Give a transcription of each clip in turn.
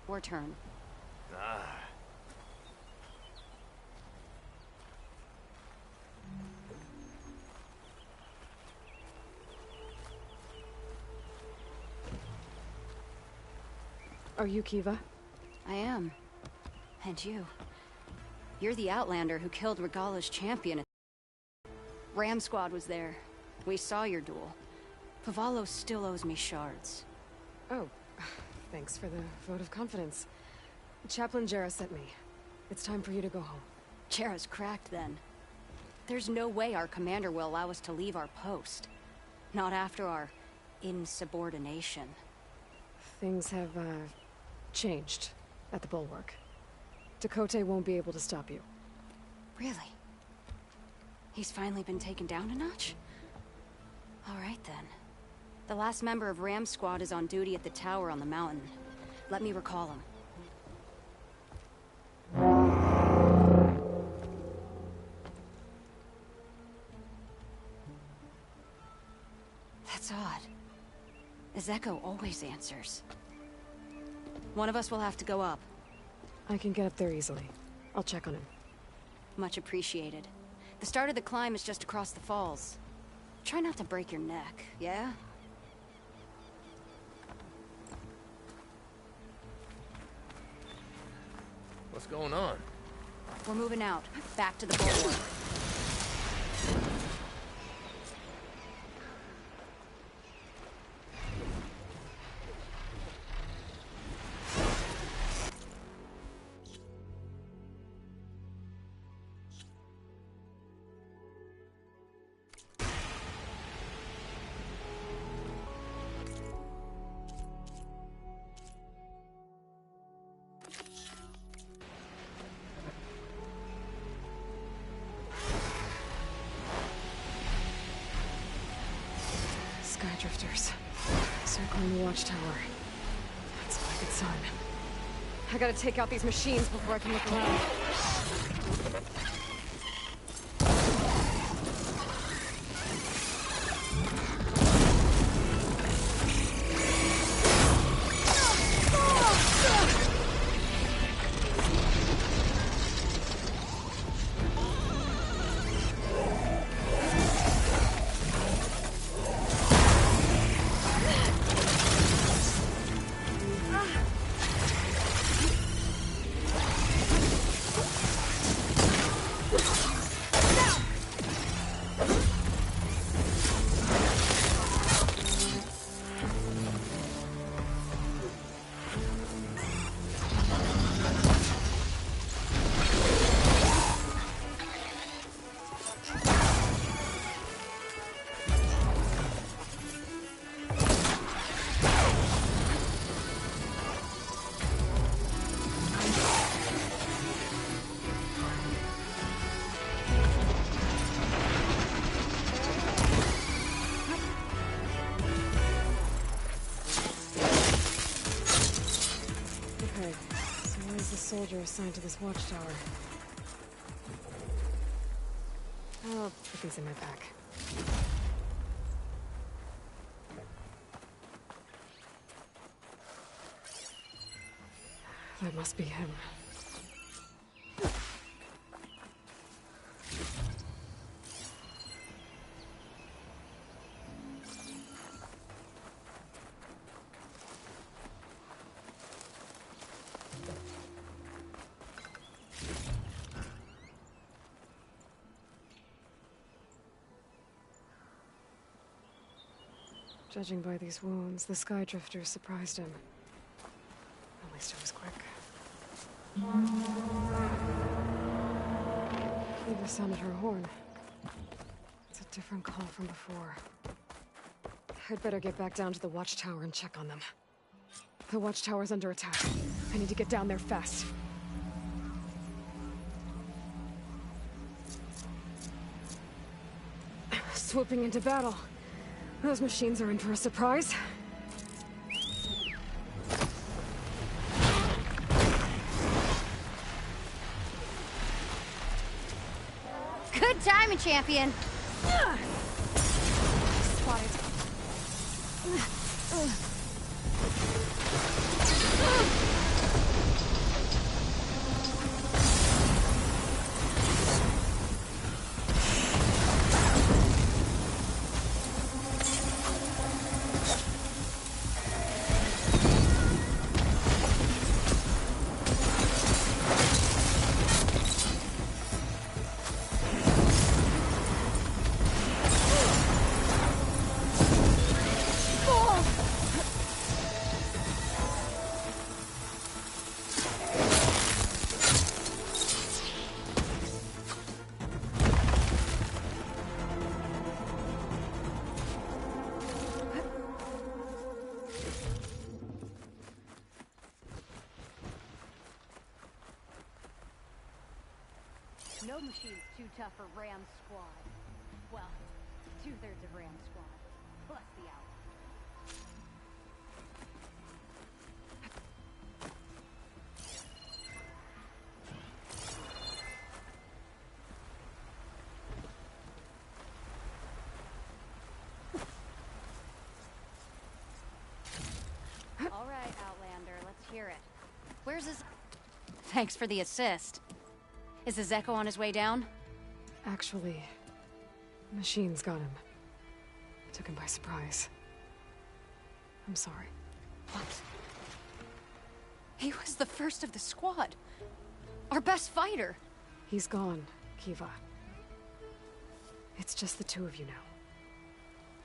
Your turn. Ah. Are you Kiva? I am. And you. You're the Outlander who killed Regala's champion. Ram Squad was there. We saw your duel. Pavalo still owes me shards. Oh, thanks for the vote of confidence. Chaplain Jera sent me. It's time for you to go home. Jera's cracked then. There's no way our commander will allow us to leave our post. Not after our insubordination. Things have, changed at the Bulwark. Dakota won't be able to stop you. Really? He's finally been taken down a notch? All right then. The last member of Ram Squad is on duty at the tower on the mountain. Let me recall him. That's odd. Ezeko always answers. One of us will have to go up. I can get up there easily. I'll check on him. Much appreciated. The start of the climb is just across the falls. Try not to break your neck, yeah? What's going on? We're moving out. Back to the bulwark. Skydrifters. Circling the watchtower. That's not a good sign. I gotta take out these machines before I can look around. Soldier assigned to this watchtower. I'll put these in my pack. That must be him. Judging by these wounds, the Skydrifters surprised him. At least it was quick. Kiva sounded her horn. It's a different call from before. I'd better get back down to the watchtower and check on them. The watchtower's under attack. I need to get down there fast. Swooping into battle. Those machines are in for a surprise. Good timing, champion! Spotted. No machine's too tough for Ram Squad. Well, two-thirds of Ram Squad, plus the outlaw. All right, Outlander, let's hear it. Where's his... Thanks for the assist. Is the Zeko on his way down? Actually, machines got him. Took him by surprise. I'm sorry. What? He was the first of the squad. Our best fighter. He's gone, Kiva. It's just the two of you now.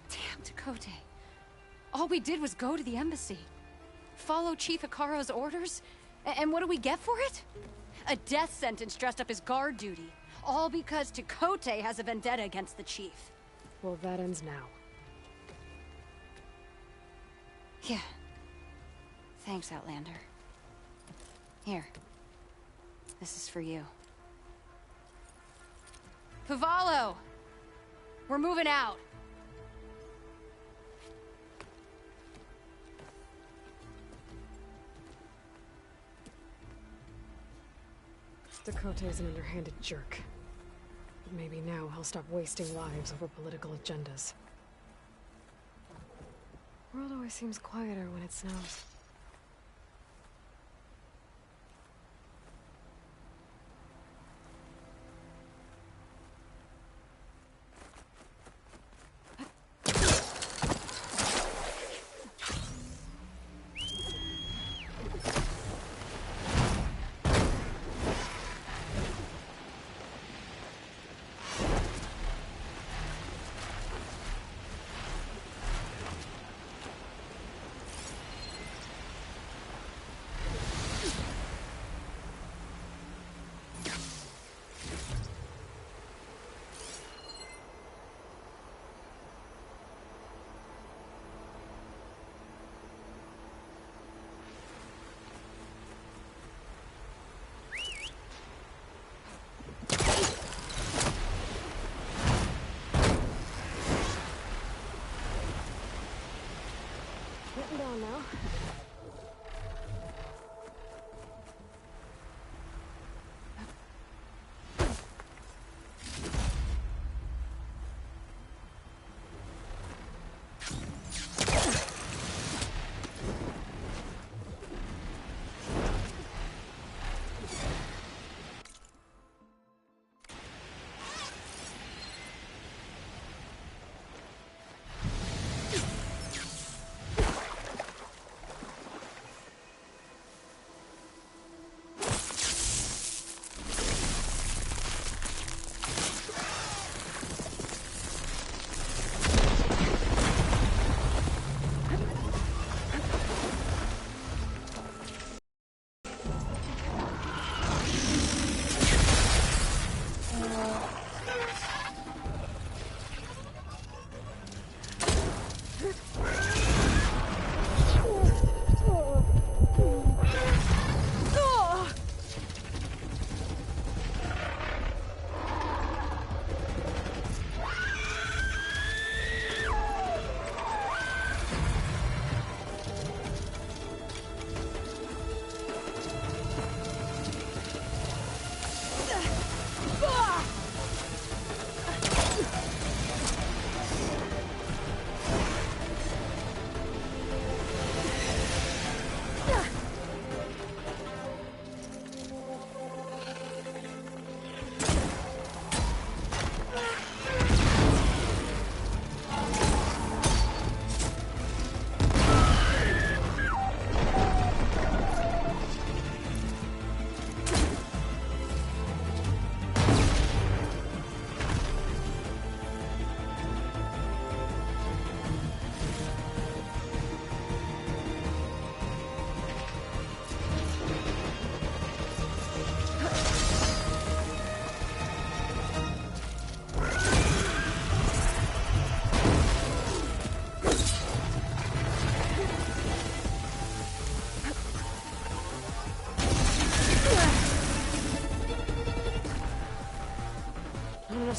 Damn, Tekote. All we did was go to the embassy. Follow Chief Hikaru's orders? And what do we get for it? A death sentence dressed up as guard duty. All because Tekote has a vendetta against the Chief. Well, that ends now. Yeah. Thanks, Outlander. Here. This is for you. Pavalo! We're moving out. Dakota's an underhanded jerk. But maybe now he'll stop wasting lives over political agendas. World always seems quieter when it snows. Getting down now.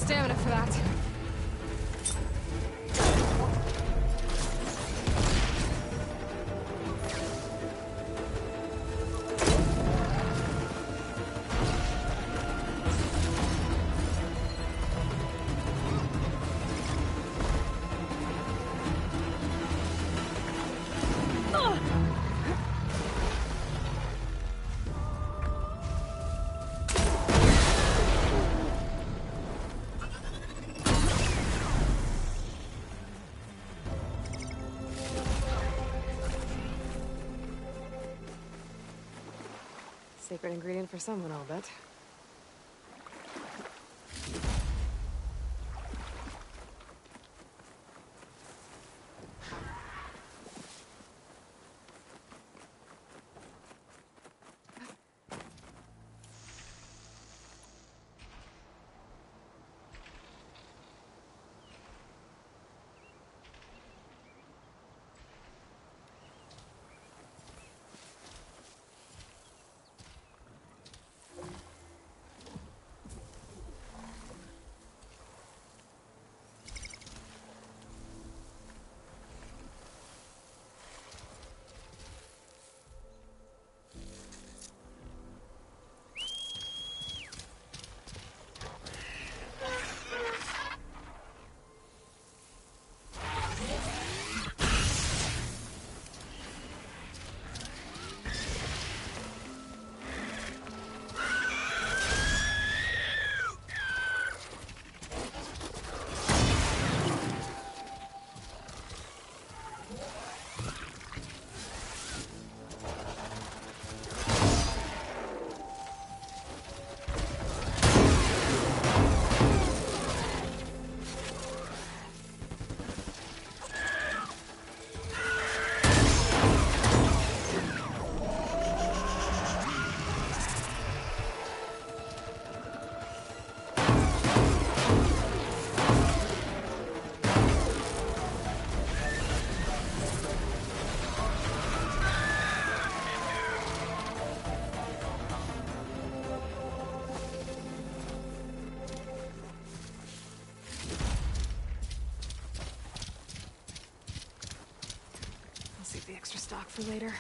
stamina for that. Secret ingredient for someone, I'll bet. Save the extra stock for later.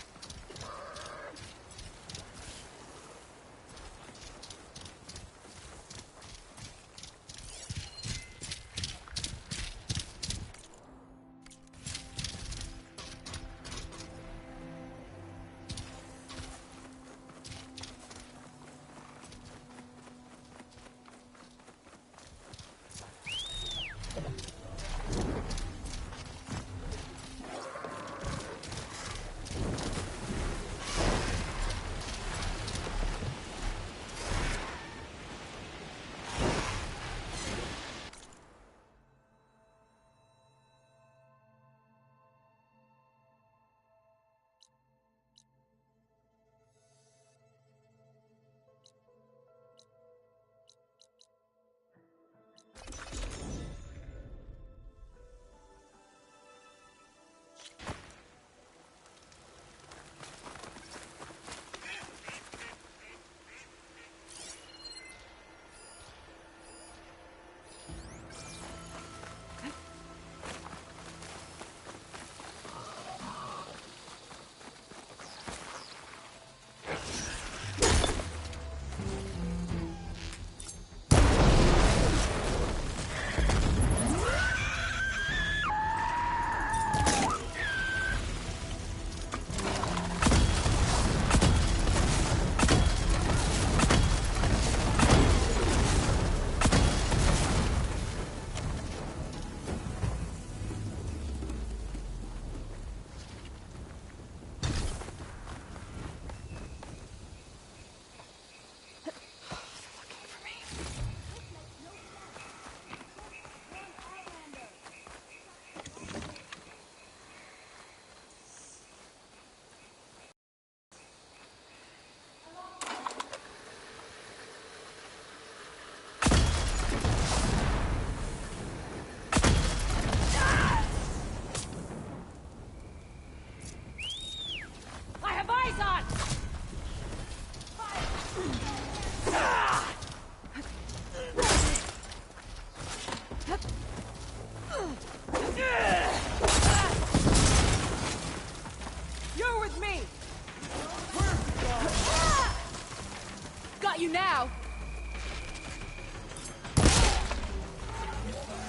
now!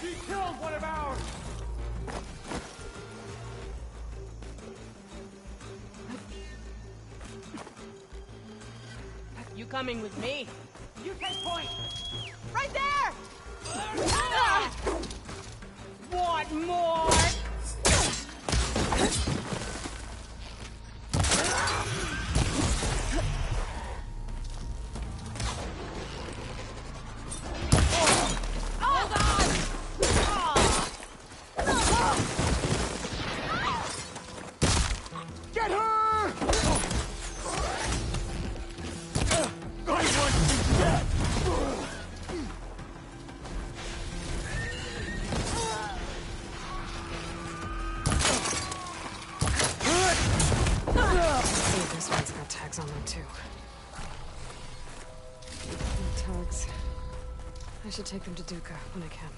He killed one of ours! You coming with me? You take point! Right there! Want more? Get her! I want you dead! Hey, this one's got tags on them too. No tags. I should take them to Duca when I can.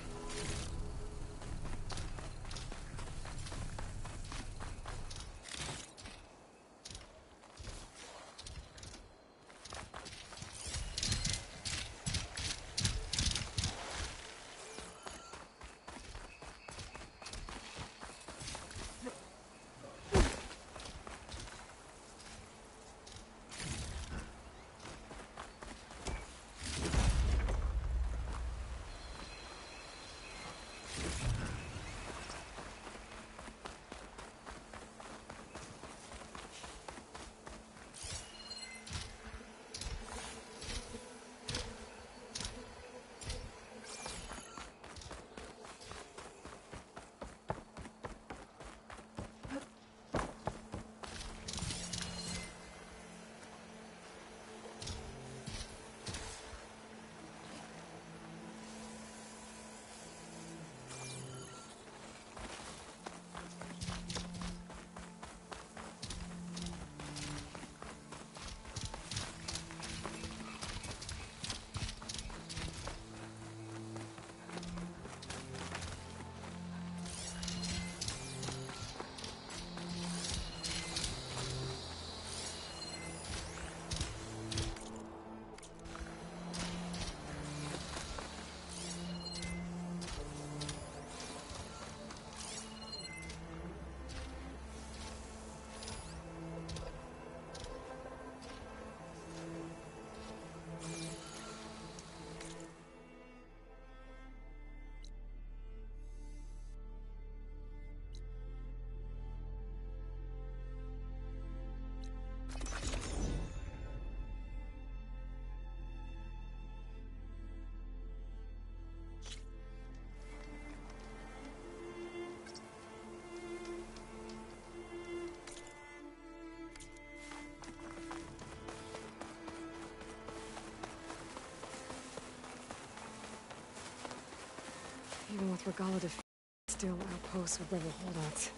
Even with Regala defeated, still outposts with rebel holdouts.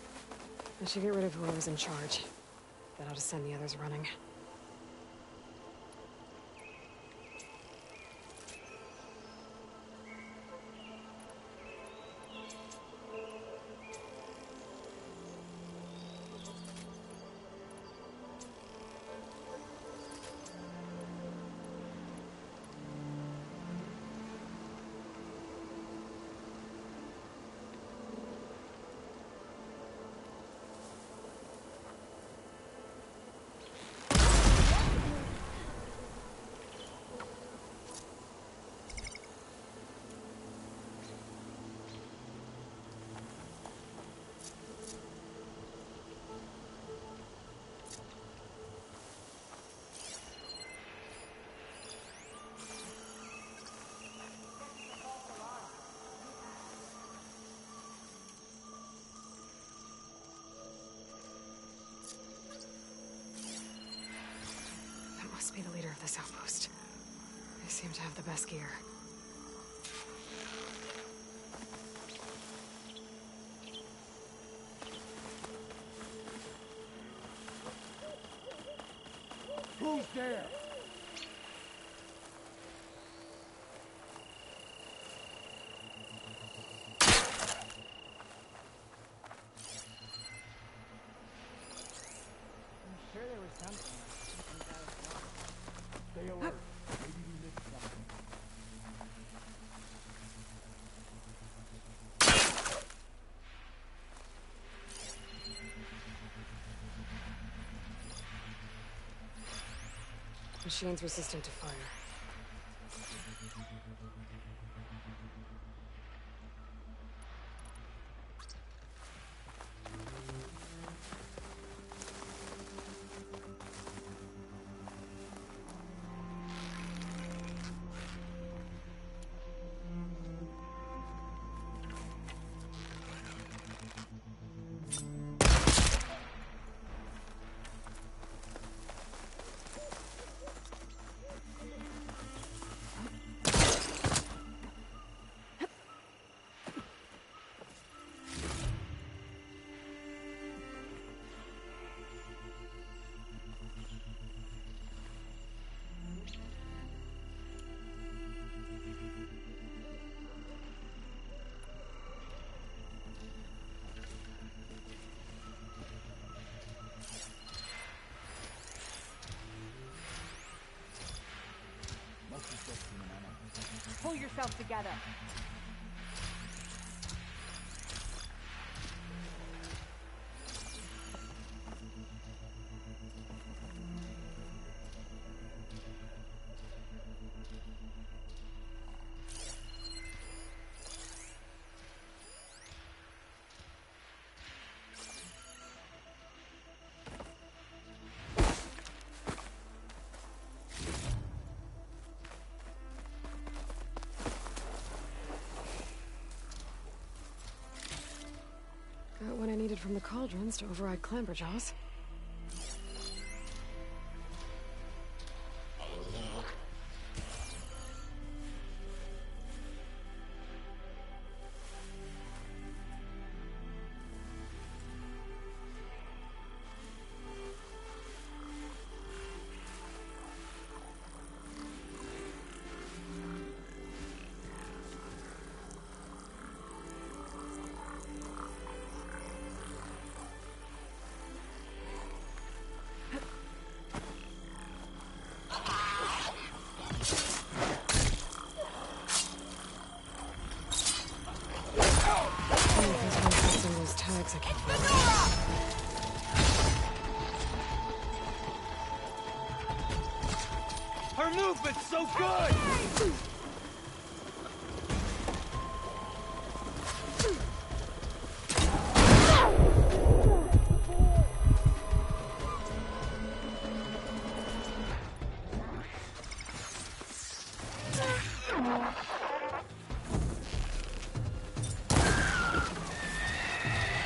I should get rid of whoever's in charge. That ought to send the others running. Must be the leader of this outpost. They seem to have the best gear. Who's there? I'm sure there was something. Stay alert. Maybe we Machines resistant to fire. Pull yourself together. Got what I needed from the cauldrons to override Clamberjaws. Tags I can find. Her movement's so good!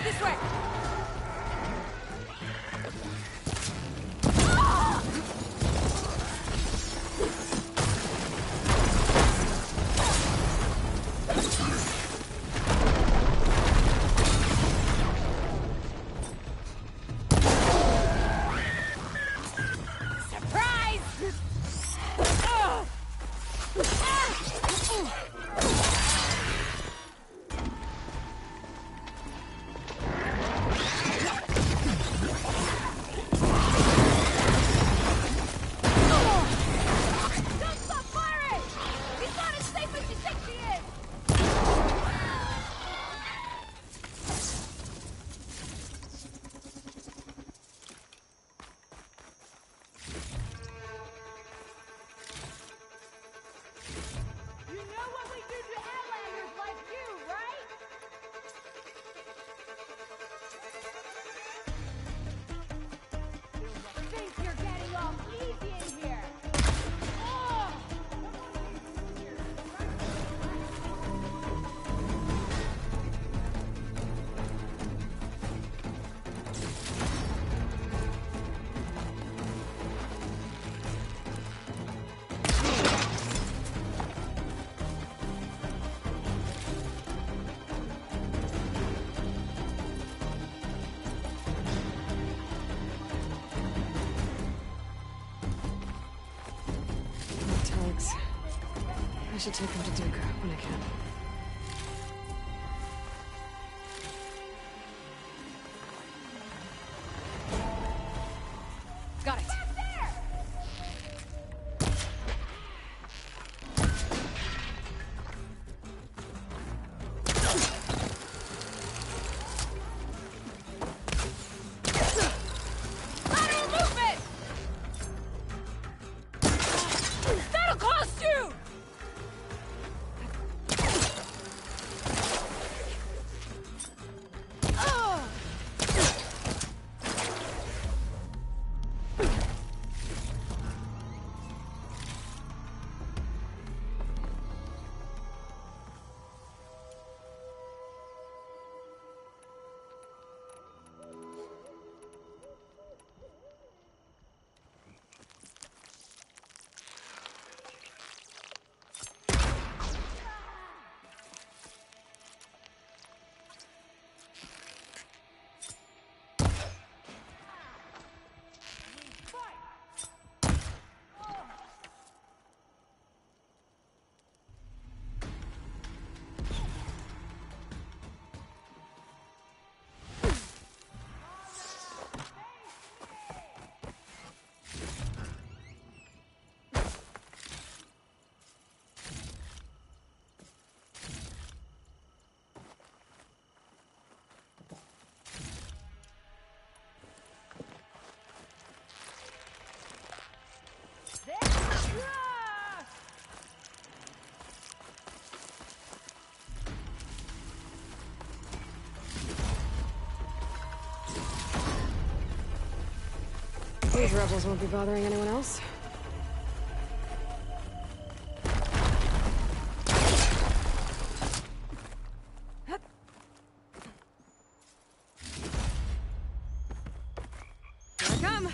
This way! I should take him to Duca when I can. Got it. Lateral movement! These rebels won't be bothering anyone else. Here I come!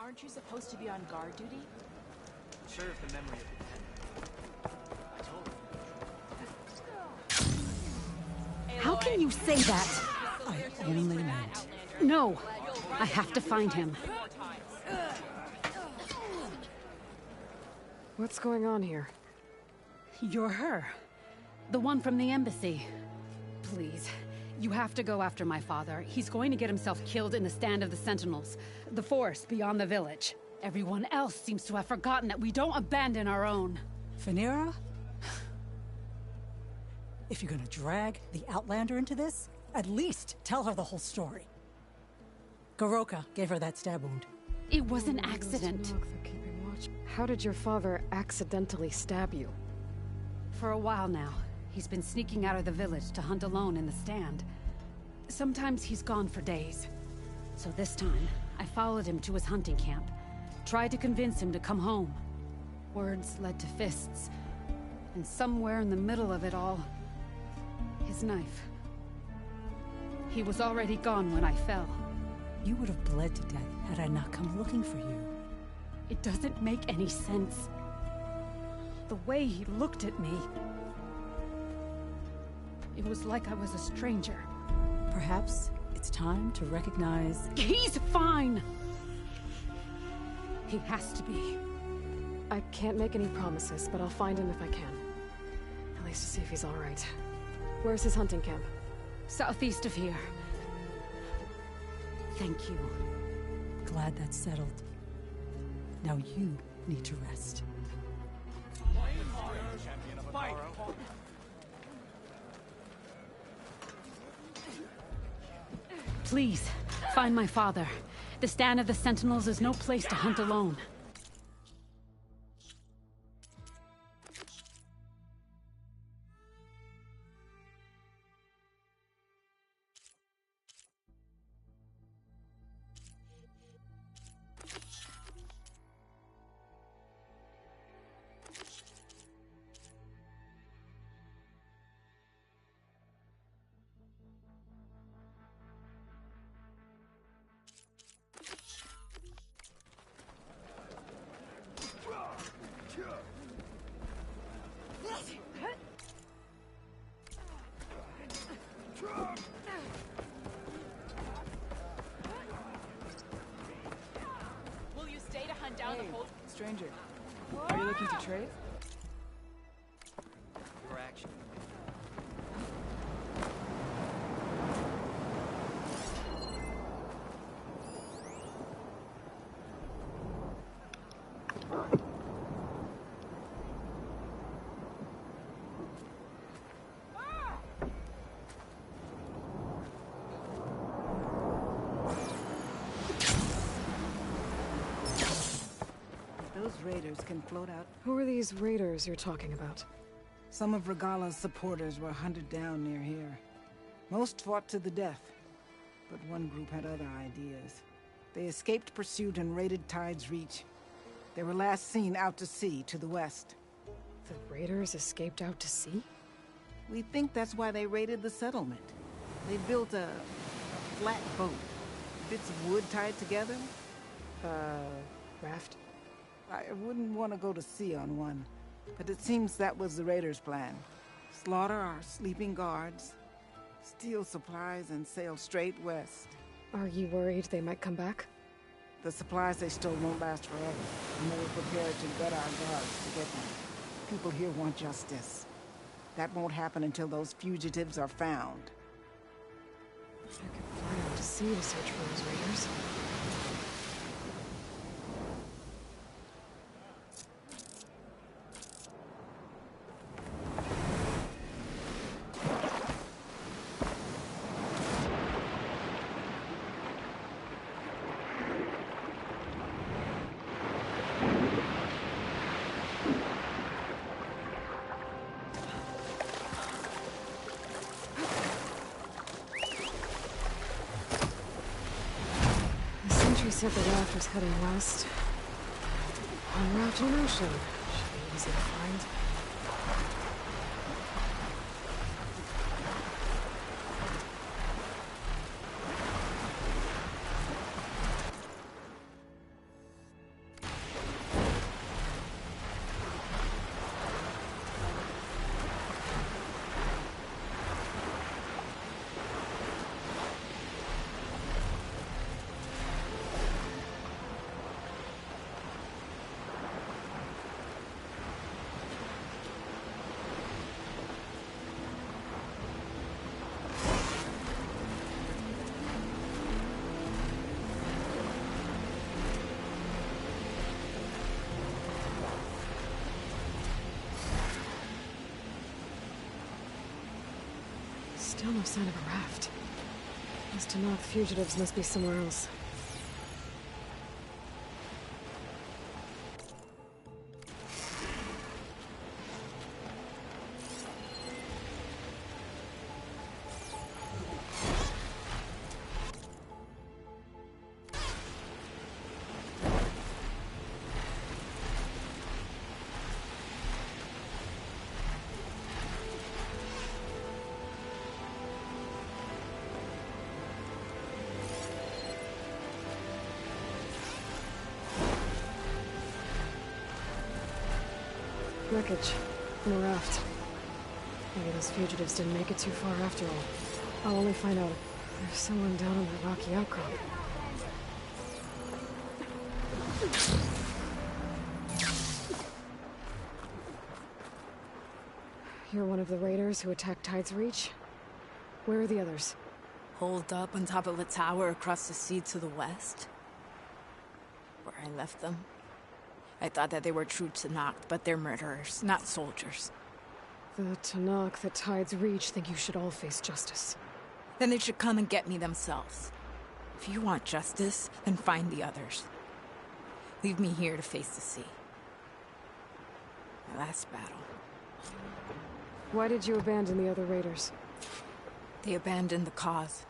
Aren't you supposed to be on guard duty? Serve the memory of the pen. I told you. How can you say that? I only meant... No! I have to find him. What's going on here? You're her. The one from the embassy. Please, you have to go after my father. He's going to get himself killed in the stand of the Sentinels. The forest beyond the village. Everyone else seems to have forgotten that we don't abandon our own. Phaneira? If you're gonna drag the Outlander into this, at least tell her the whole story. Goroka gave her that stab wound. It was an accident. How did your father accidentally stab you? For a while now, he's been sneaking out of the village to hunt alone in the stand. Sometimes he's gone for days. So this time, I followed him to his hunting camp. Tried to convince him to come home. Words led to fists. And somewhere in the middle of it all, his knife. He was already gone when I fell. You would have bled to death had I not come looking for you. It doesn't make any sense. The way he looked at me... It was like I was a stranger. Perhaps it's time to recognize... He's fine! He has to be. I can't make any promises, but I'll find him if I can. At least to see if he's all right. Where's his hunting camp? Southeast of here. Thank you. Glad that's settled. Now you need to rest. Fight! Please, find my father. The stand of the Sentinels is no place to hunt alone. Stranger, are you looking to trade? For action. Those raiders can float out. Who are these raiders you're talking about? Some of Regala's supporters were hunted down near here. Most fought to the death, but one group had other ideas. They escaped pursuit and raided Tide's Reach. They were last seen out to sea, to the west. The raiders escaped out to sea? We think that's why they raided the settlement. They built a flat boat. Bits of wood tied together. Raft? I wouldn't want to go to sea on one, but it seems that was the raiders' plan. Slaughter our sleeping guards, steal supplies, and sail straight west. Are you worried they might come back? The supplies they stole won't last forever, and they were prepared to gut our guards to get them. People here want justice. That won't happen until those fugitives are found. I could fly out to sea to search for those raiders. She said the raft was heading west. En route to an ocean. Should be easy to find. Still no sign of a raft. Those Tenakth fugitives must be somewhere else. Wreckage. And a raft. Maybe those fugitives didn't make it too far after all. I'll only find out if there's someone down on that rocky outcrop. You're one of the raiders who attacked Tide's Reach? Where are the others? Holed up on top of a tower across the sea to the west. Where I left them. I thought that they were true Tenakth, but they're murderers, not soldiers. The Tenakth at Tide's Reach think you should all face justice. Then they should come and get me themselves. If you want justice, then find the others. Leave me here to face the sea. My last battle. Why did you abandon the other raiders? They abandoned the cause.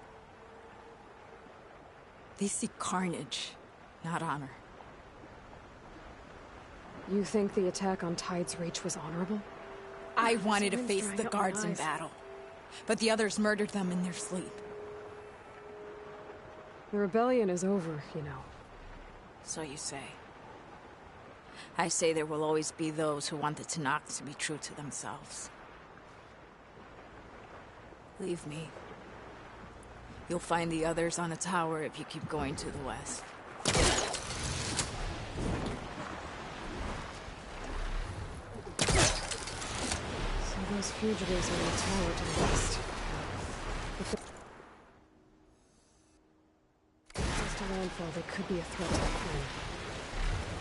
They seek carnage, not honor. You think the attack on Tide's Reach was honorable? I wanted to Something's face drying the up my guards in eyes. battle, but the others murdered them in their sleep. The rebellion is over, you know. So you say. I say there will always be those who want the Tenakth to be true to themselves. Leave me. You'll find the others on a tower if you keep going to the west. fugitives are in the tower to the west. If they're close to landfall, they could be a threat to the crew.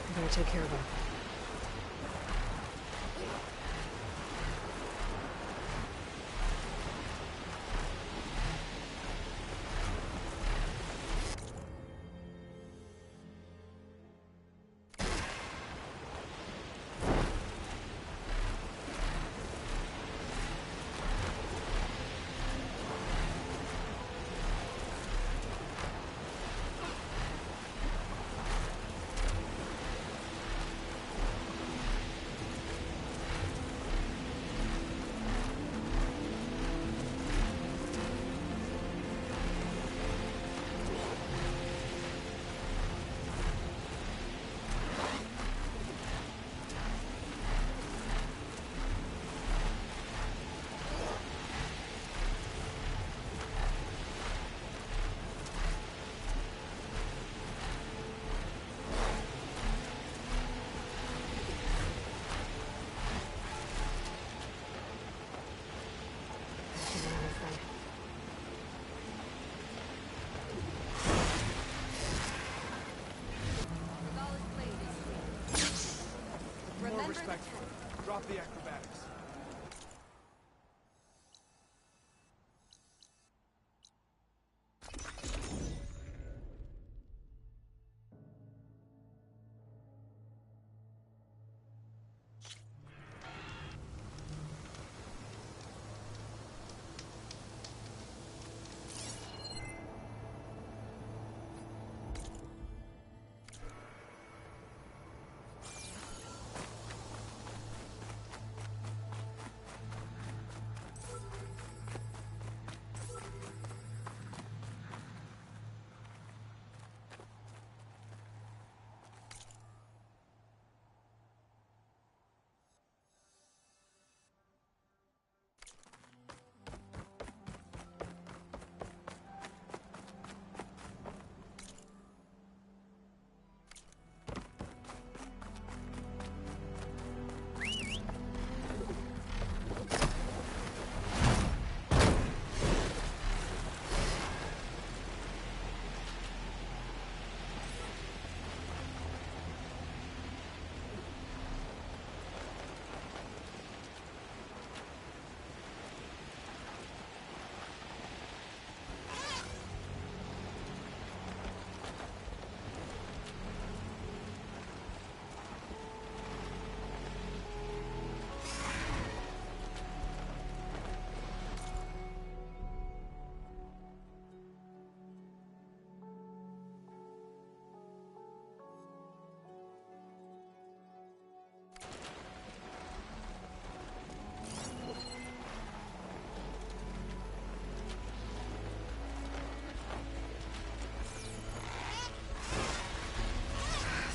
I better take care of them. More respect. Drop the acrobatics.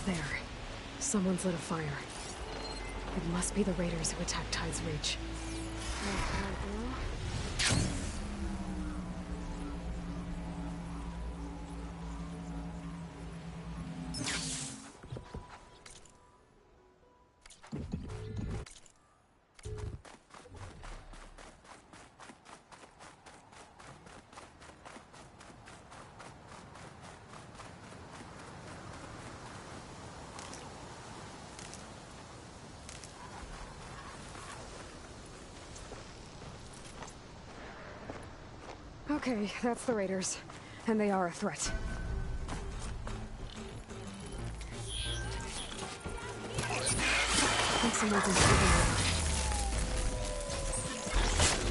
There. Someone's lit a fire. It must be the raiders who attacked Tide's Reach. Okay, that's the raiders. And they are a threat. I think someone's intruding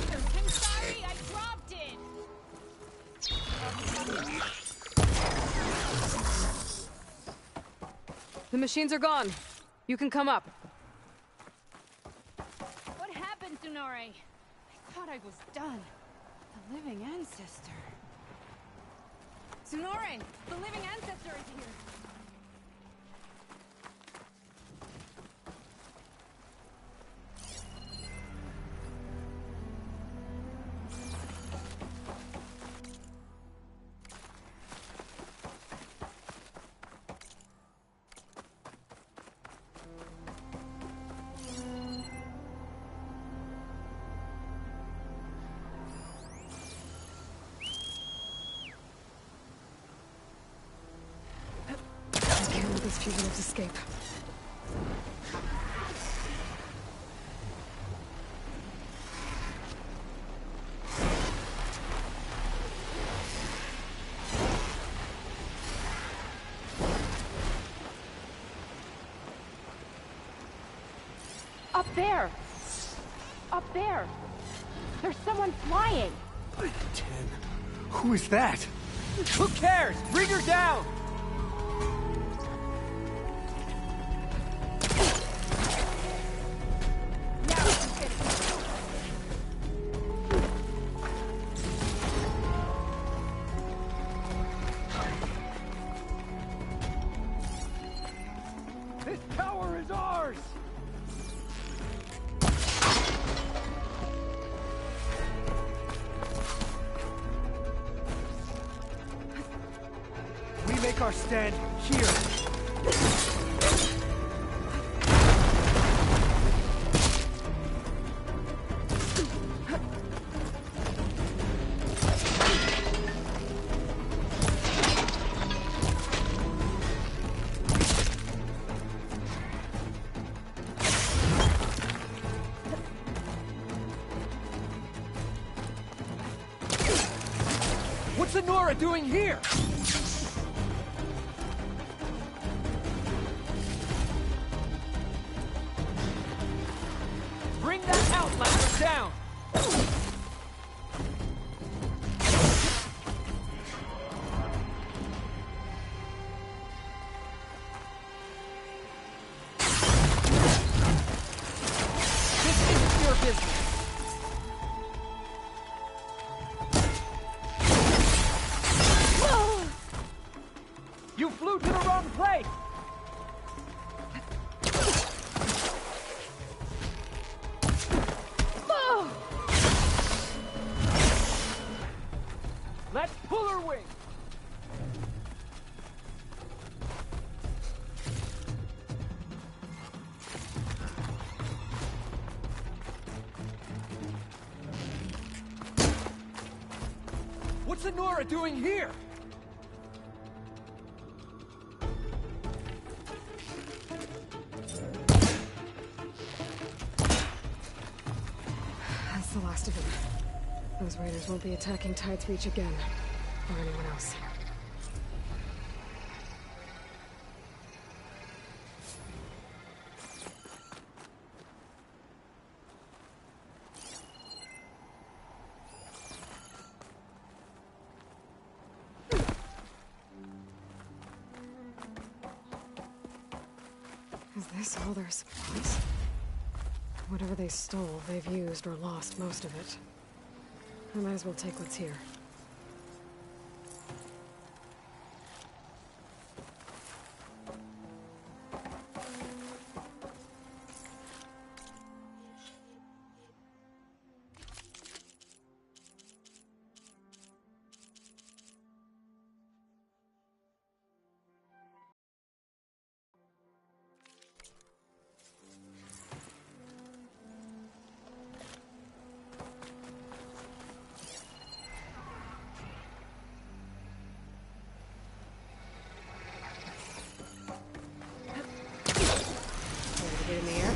here. I'm sorry, I dropped it! The machines are gone. You can come up. What happened, Tsunore? I thought I was done. The living ancestor. Tsunore! The living ancestor is here! These fugitives escape. Up there! Up there! There's someone flying! 10. Who is that? Who cares? Bring her down! This tower is ours! We make our stand here. What's Anora doing here? Bring that outlander down! This isn't your business! You flew to the wrong place! Let's pull her wing! What's Anora doing here? That's the last of them. Those raiders won't be attacking Tide's Reach again. Or anyone else. Is this all their supplies? Whatever they stole, they've used or lost most of it. I might as well take what's here. Get in the air.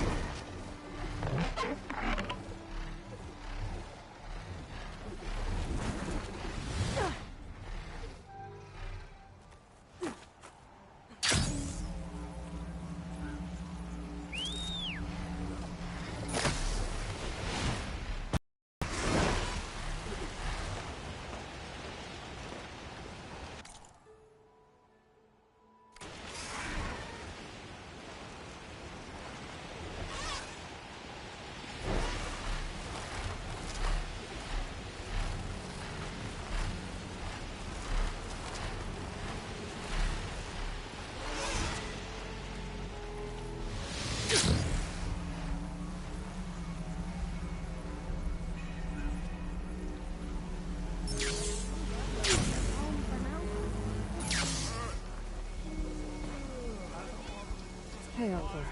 Hey, Oliver.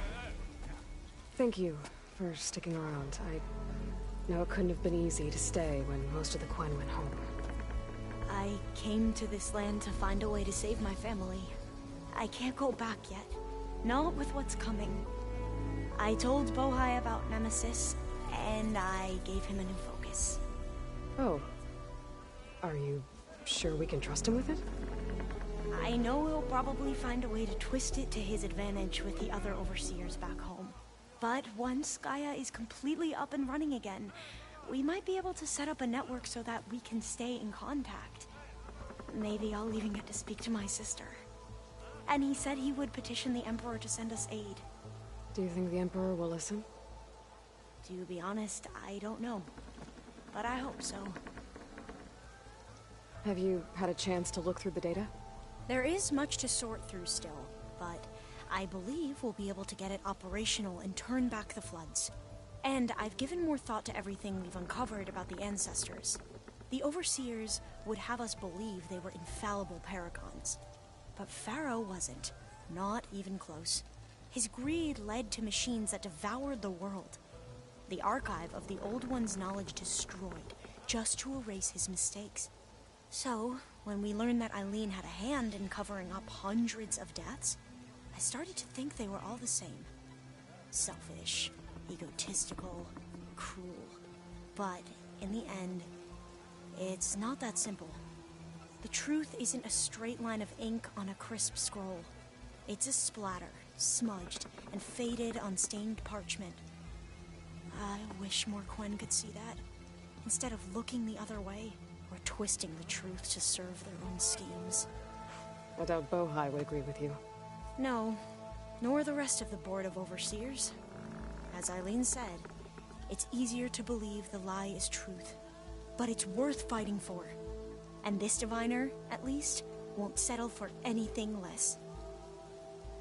Thank you for sticking around. I know it couldn't have been easy to stay when most of the Quen went home. I came to this land to find a way to save my family. I can't go back yet. Not with what's coming. I told Bohai about Nemesis, and I gave him a new focus. Oh. Are you sure we can trust him with it? I know he'll probably find a way to twist it to his advantage with the other overseers back home. But once Gaia is completely up and running again, we might be able to set up a network so that we can stay in contact. Maybe I'll even get to speak to my sister. And he said he would petition the Emperor to send us aid. Do you think the Emperor will listen? To be honest, I don't know. But I hope so. Have you had a chance to look through the data? There is much to sort through still, but I believe we'll be able to get it operational and turn back the floods. And I've given more thought to everything we've uncovered about the ancestors. The Overseers would have us believe they were infallible paragons. But Pharaoh wasn't. Not even close. His greed led to machines that devoured the world. The archive of the Old One's knowledge destroyed, just to erase his mistakes. So, when we learned that Eileen had a hand in covering up hundreds of deaths, I started to think they were all the same. Selfish, egotistical, cruel. But, in the end, it's not that simple. The truth isn't a straight line of ink on a crisp scroll. It's a splatter, smudged, and faded on stained parchment. I wish more Quen could see that, instead of looking the other way, or twisting the truth to serve their own schemes. I doubt Bohai would agree with you. No, nor the rest of the Board of Overseers. As Eileen said, it's easier to believe the lie is truth, but it's worth fighting for. And this diviner, at least, won't settle for anything less.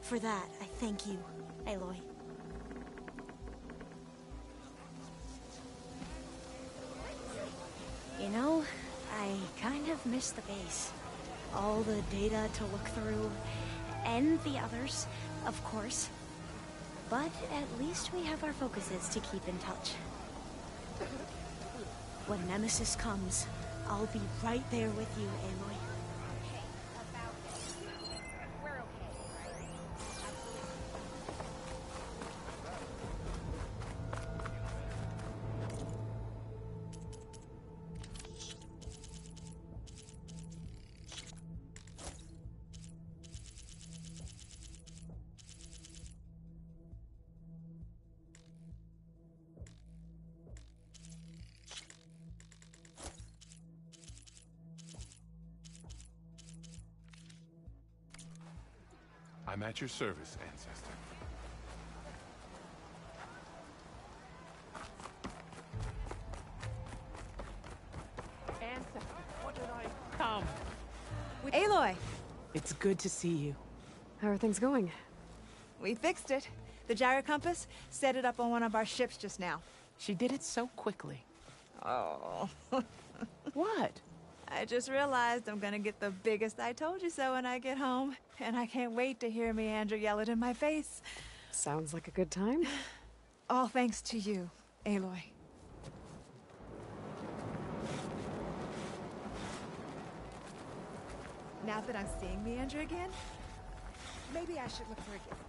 For that, I thank you, Aloy. You know, I kind of miss the base. All the data to look through, and the others, of course. But at least we have our focuses to keep in touch. When Nemesis comes, I'll be right there with you, Aloy. I'm at your service, Ancestor. Ancestor, what did I come? Aloy! It's good to see you. How are things going? We fixed it. The gyro compass set it up on one of our ships just now. She did it so quickly. Oh. What? I just realized I'm gonna get the biggest I told you so when I get home. And I can't wait to hear Meandra yell it in my face. Sounds like a good time. All thanks to you, Aloy. Now that I'm seeing Meandra again, maybe I should look for a gift.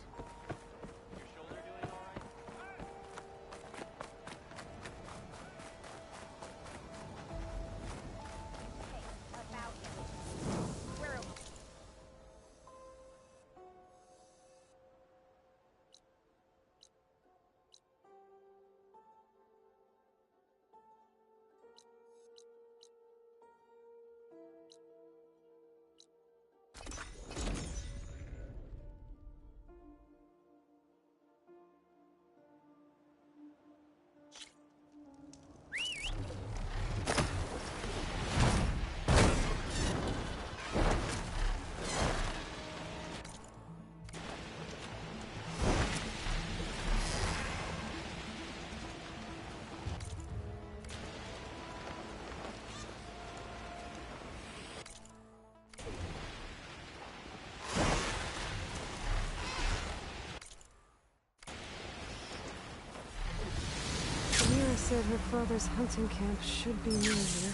Mira said her father's hunting camp should be near here.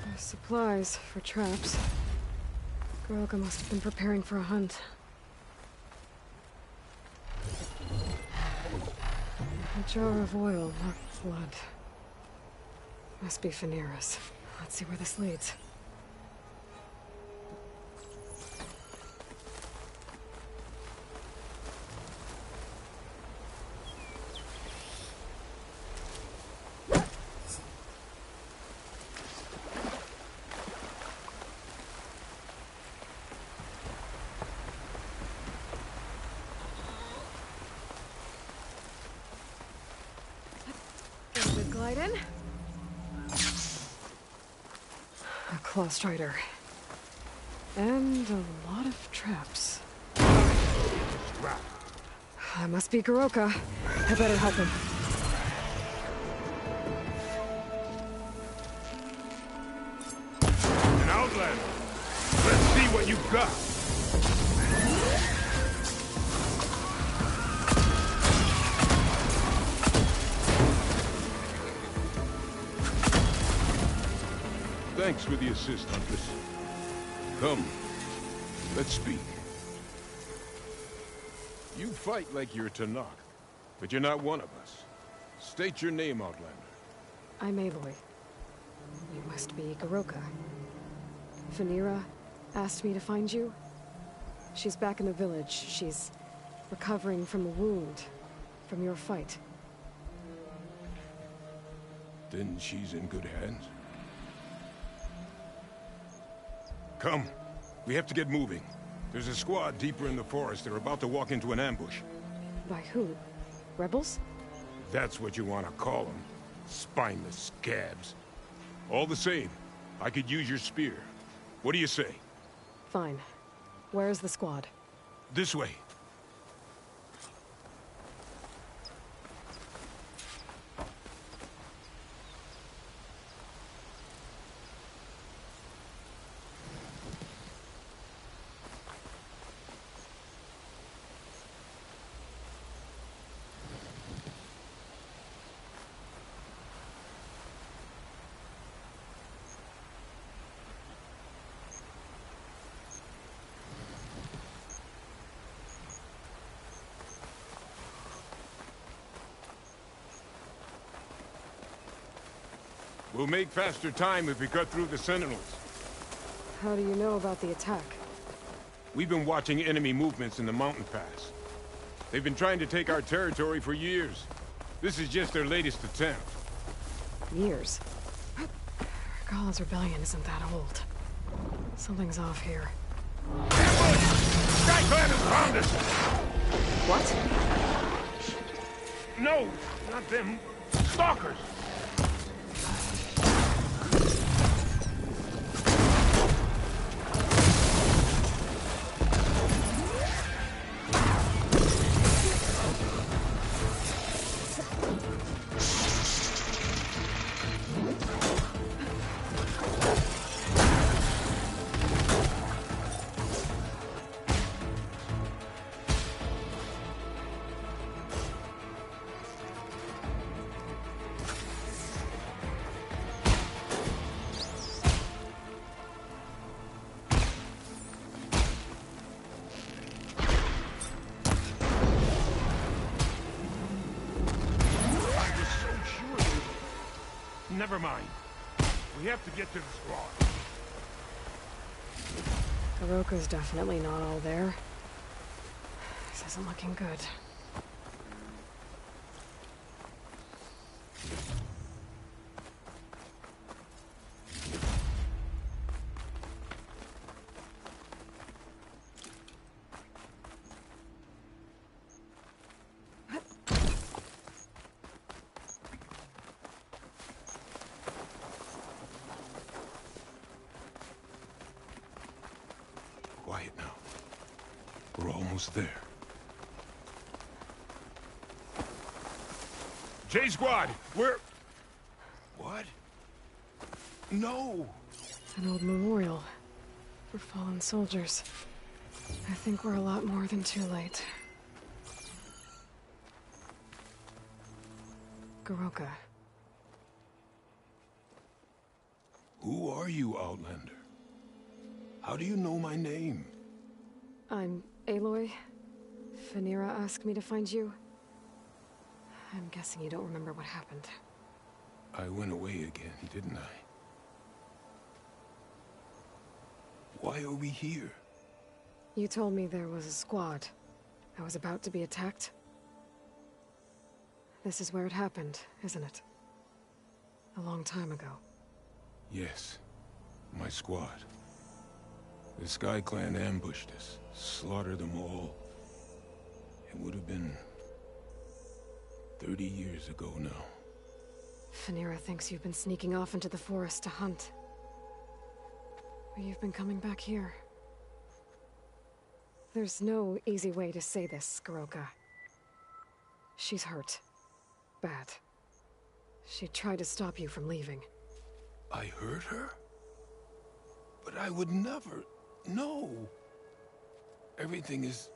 There's supplies for traps. Goroka must have been preparing for a hunt. A jar of oil, not blood. Must be Phaneras. Let's see where this leads. Glide in. A claw strider. And a lot of traps. That must be Goroka. I better help him. An outlander. Let's see what you've got. Thanks for the assist, Huntress. Come, let's speak. You fight like you're Tanakh, but you're not one of us. State your name, Outlander. I'm Aloy. You must be Goroka. Phaneira asked me to find you. She's back in the village. She's recovering from a wound from your fight. Then she's in good hands. Come. We have to get moving. There's a squad deeper in the forest. They're about to walk into an ambush. By who? Rebels? That's what you want to call them. Spineless scabs. All the same, I could use your spear. What do you say? Fine. Where's the squad? This way. We'll make faster time if we cut through the Sentinels. How do you know about the attack? We've been watching enemy movements in the mountain pass. They've been trying to take our territory for years. This is just their latest attempt. Years? Regalla's rebellion isn't that old. Something's off here. SkyClan has found us! What? No, not them. Stalkers! Never mind. We have to get to the squad. Goroka's definitely not all there. This isn't looking good. Quiet now. We're almost there. J-Squad, we're... What? No! An old memorial for fallen soldiers. I think we're a lot more than too late. Goroka. Who are you, Outlander? How do you know my name? I'm Aloy. Phaneera asked me to find you. I'm guessing you don't remember what happened. I went away again, didn't I? Why are we here? You told me there was a squad. I was about to be attacked. This is where it happened, isn't it? A long time ago. Yes. My squad. The Sky Clan ambushed us, slaughtered them all. It would have been 30 years ago now. Phaneera thinks you've been sneaking off into the forest to hunt. But you've been coming back here. There's no easy way to say this, Goroka. She's hurt. Bad. She tried to stop you from leaving. I hurt her? But I would never... No. Everything is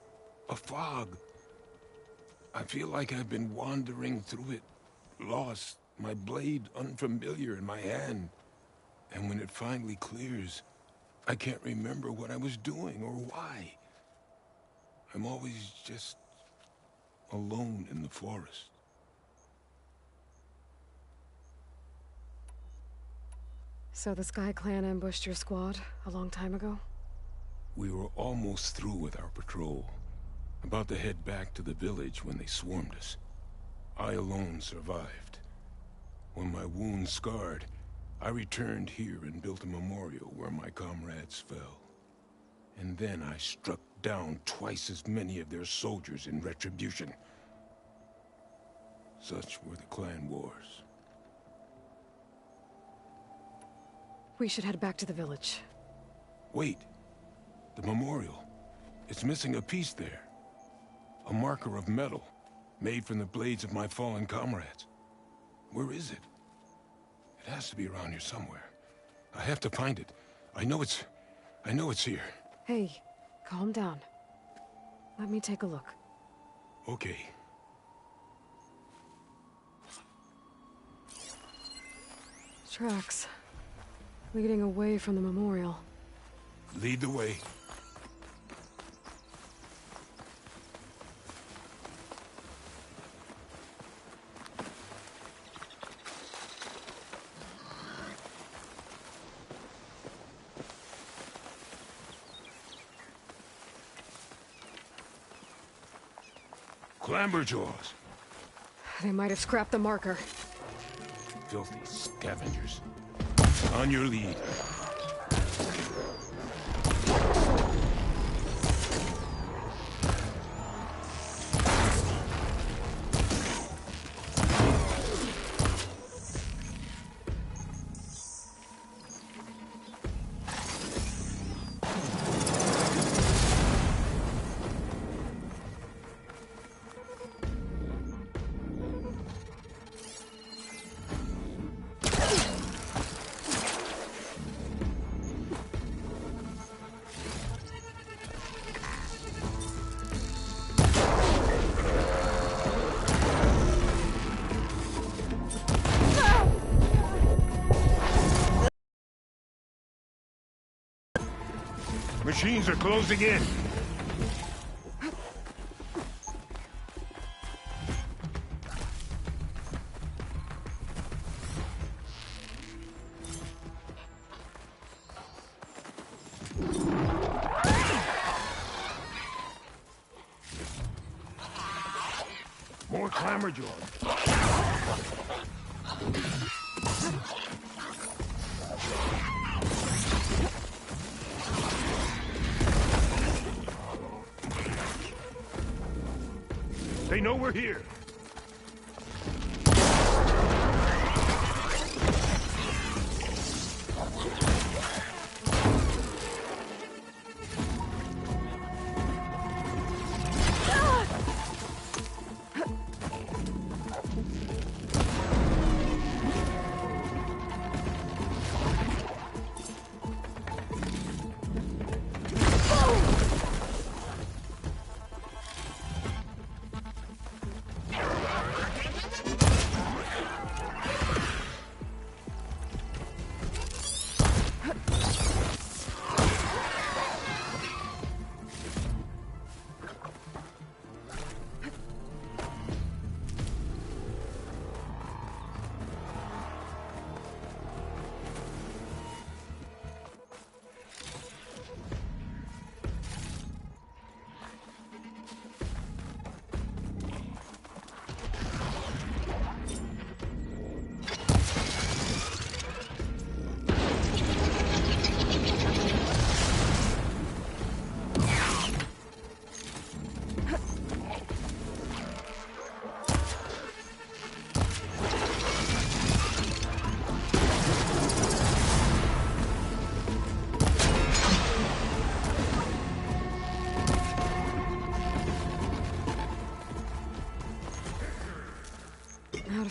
a fog. I feel like I've been wandering through it, lost, my blade unfamiliar in my hand. And when it finally clears, I can't remember what I was doing or why. I'm always just alone in the forest. So the Sky Clan ambushed your squad a long time ago? We were almost through with our patrol. About to head back to the village when they swarmed us. I alone survived. When my wounds scarred, I returned here and built a memorial where my comrades fell. And then I struck down twice as many of their soldiers in retribution. Such were the clan wars. We should head back to the village. Wait. The memorial. It's missing a piece there. A marker of metal, made from the blades of my fallen comrades. Where is it? It has to be around here somewhere. I have to find it. I know it's here. Hey, calm down. Let me take a look. Okay. Tracks. Leading away from the memorial. Lead the way. Clamberjaws. They might have scrapped the marker. Filthy scavengers. On your lead. Machines are closing in. More Clamberjaws. They know we're here.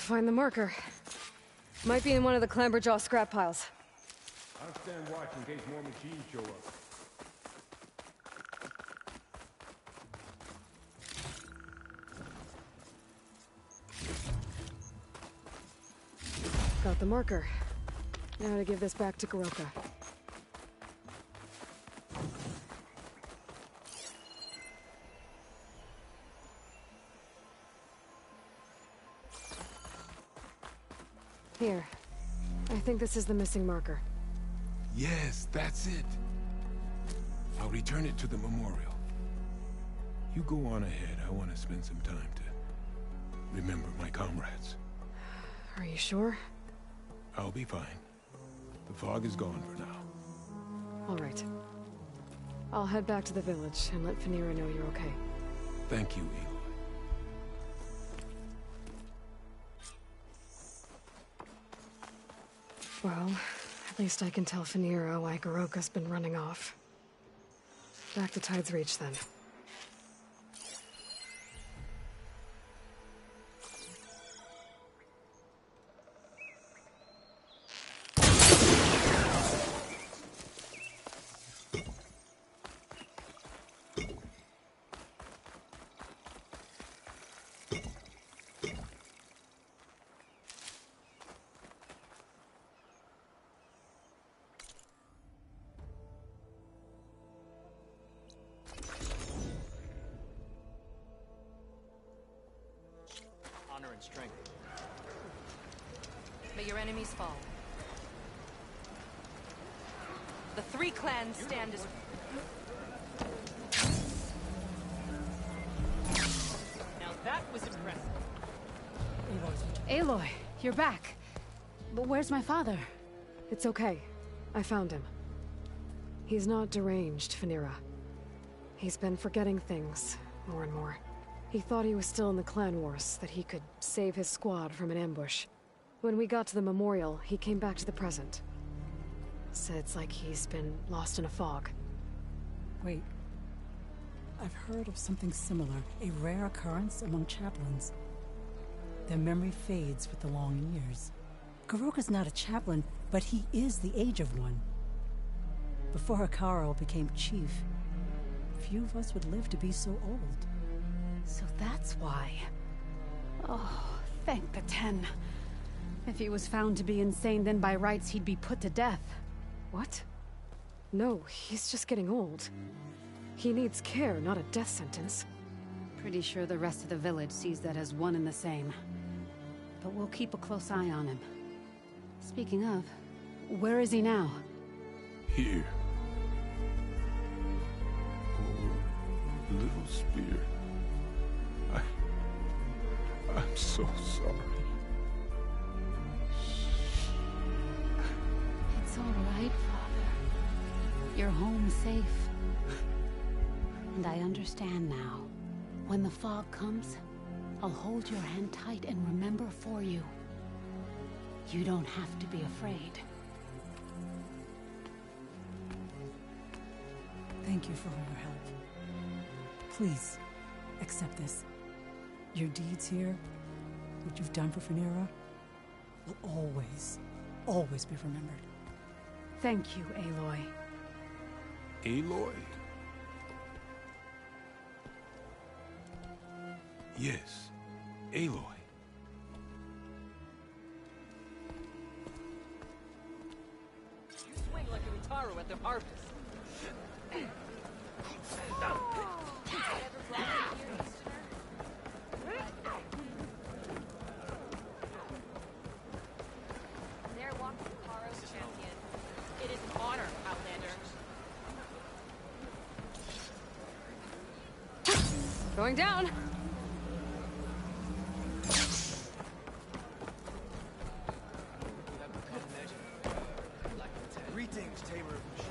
find the marker. Might be in one of the Clamberjaw scrap piles. I'll stand watch in case more machines show up. Got the marker. Now to give this back to Goroka. Here. I think this is the missing marker. Yes, that's it. I'll return it to the memorial. You go on ahead. I want to spend some time to remember my comrades. Are you sure? I'll be fine. The fog is gone for now. All right. I'll head back to the village and let Fenira know you're okay. Thank you, Aloy. Well, at least I can tell Fenira why Goroka's been running off. Back to Tide's Reach, then. Honor and strength. May your enemies fall. The three clans stand as... Now that was impressive. Aloy, you're back. But where's my father? It's okay. I found him. He's not deranged, Fenira. He's been forgetting things, more and more. He thought he was still in the clan wars, that he could save his squad from an ambush. When we got to the memorial, he came back to the present. Said it's like he's been lost in a fog. Wait. I've heard of something similar, a rare occurrence among chaplains. Their memory fades with the long years. Goroka's not a chaplain, but he is the age of one. Before Hekarro became chief, few of us would live to be so old. So that's why. Oh, thank the Ten. If he was found to be insane, then by rights he'd be put to death. What? No, he's just getting old. He needs care, not a death sentence. Pretty sure the rest of the village sees that as one and the same. But we'll keep a close eye on him. Speaking of, where is he now? Here. Oh, little spear. I'm so sorry. It's all right, Father. You're home safe. And I understand now. When the fog comes, I'll hold your hand tight and remember for you. You don't have to be afraid. Thank you for all your help. Please, accept this. Your deeds here, what you've done for Fenira, will always, always be remembered. Thank you, Aloy. Aloy? Yes, Aloy. You swing like a Utaru at the harvest. There walks Hekarro's champion. It is an honor, Outlander. Going down! Greetings, tamer of machines.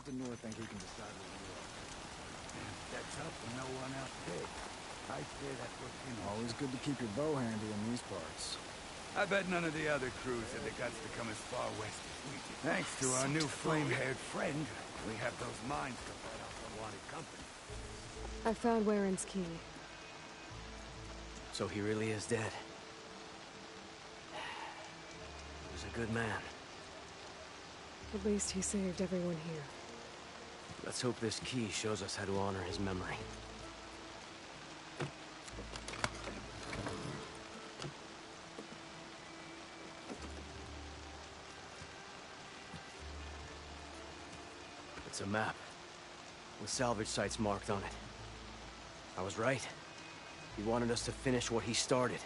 the North think he can decide what we are? That's up and no one else did. I say that's what you know. Always good to keep your bow handy in these parts. I bet none of the other crews had the guts to come as far west as we did. Thanks to our new flame-haired friend, we have those mines to fight off unwanted company. I found Warren's key. So he really is dead. He was a good man. At least he saved everyone here. Let's hope this key shows us how to honor his memory. It's a map, with salvage sites marked on it. I was right. He wanted us to finish what he started,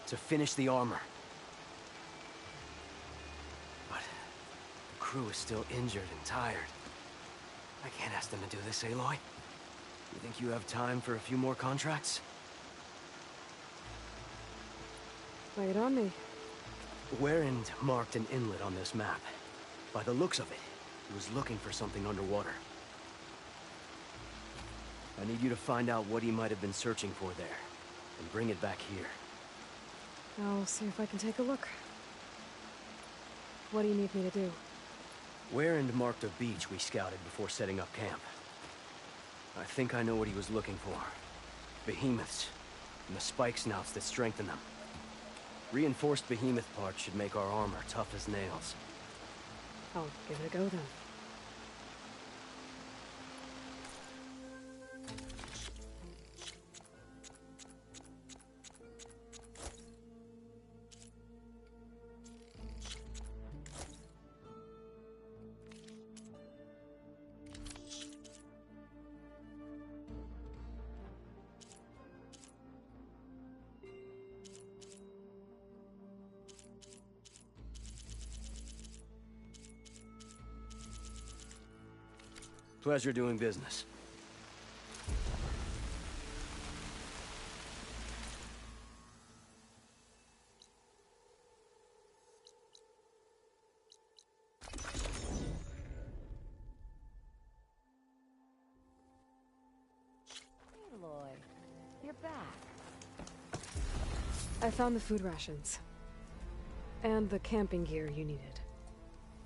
to finish the armor. But the crew is still injured and tired. I can't ask them to do this, Aloy. You think you have time for a few more contracts? Lay it on me. Warren marked an inlet on this map. By the looks of it, he was looking for something underwater. I need you to find out what he might have been searching for there, and bring it back here. I'll see if I can take a look. What do you need me to do? Warren marked a beach we scouted before setting up camp. I think I know what he was looking for. Behemoths, and the spike snouts that strengthen them. Reinforced behemoth parts should make our armor tough as nails. I'll give it a go then. Pleasure doing business. Aloy, you're back. I found the food rations. And the camping gear you needed.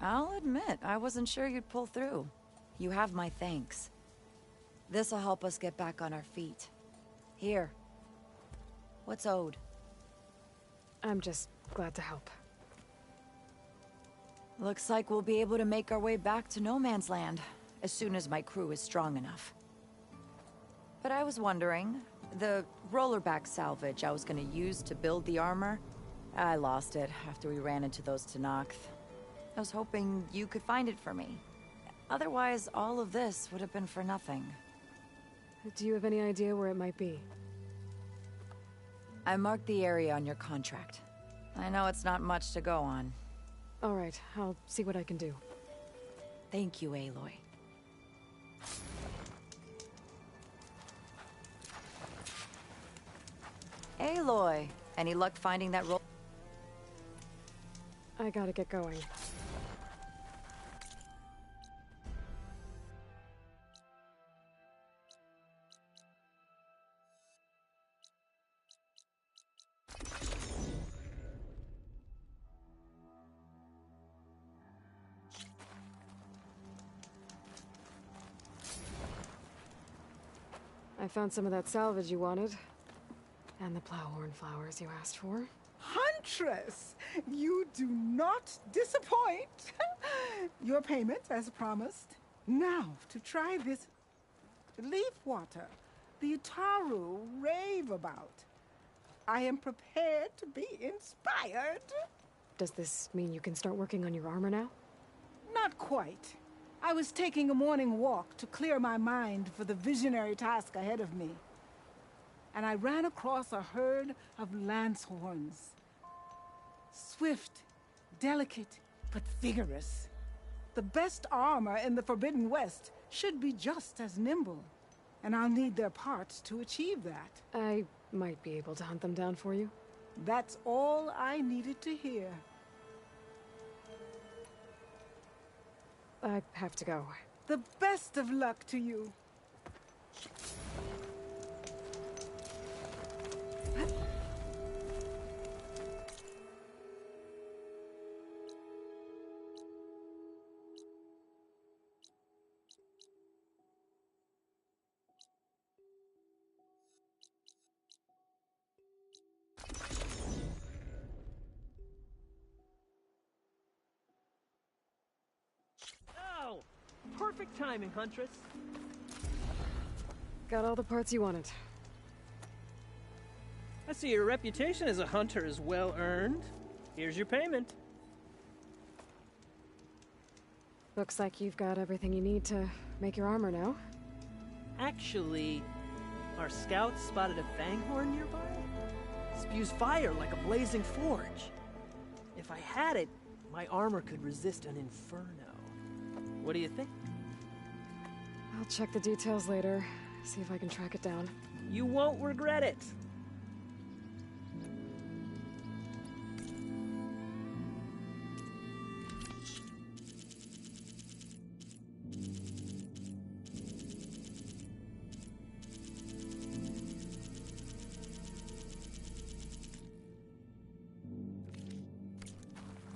I'll admit, I wasn't sure you'd pull through. You have my thanks. This'll help us get back on our feet. Here. What's owed? I'm just glad to help. Looks like we'll be able to make our way back to No Man's Land as soon as my crew is strong enough. But I was wondering, the rollerback salvage I was gonna use to build the armor, I lost it after we ran into those Tenakth. I was hoping you could find it for me. Otherwise, all of this would have been for nothing. Do you have any idea where it might be? I marked the area on your contract. I know it's not much to go on. All right, I'll see what I can do. Thank you, Aloy. Aloy, any luck finding that roll? I gotta get going. I found some of that salvage you wanted. And the plowhorn flowers you asked for. Huntress, you do not disappoint. Your payment, as promised. Now, to try this leaf water the Utaru rave about. I am prepared to be inspired. Does this mean you can start working on your armor now? Not quite. I was taking a morning walk to clear my mind for the visionary task ahead of me. And I ran across a herd of lancehorns. Swift, delicate, but vigorous. The best armor in the Forbidden West should be just as nimble. And I'll need their parts to achieve that. I might be able to hunt them down for you. That's all I needed to hear. I have to go. The best of luck to you. Oh! Perfect timing, Huntress. Got all the parts you wanted. I see your reputation as a hunter is well earned. Here's your payment. Looks like you've got everything you need to make your armor now. Actually, our scouts spotted a fanghorn nearby. Spews fire like a blazing forge. If I had it, my armor could resist an inferno. What do you think? I'll check the details later, see if I can track it down. You won't regret it.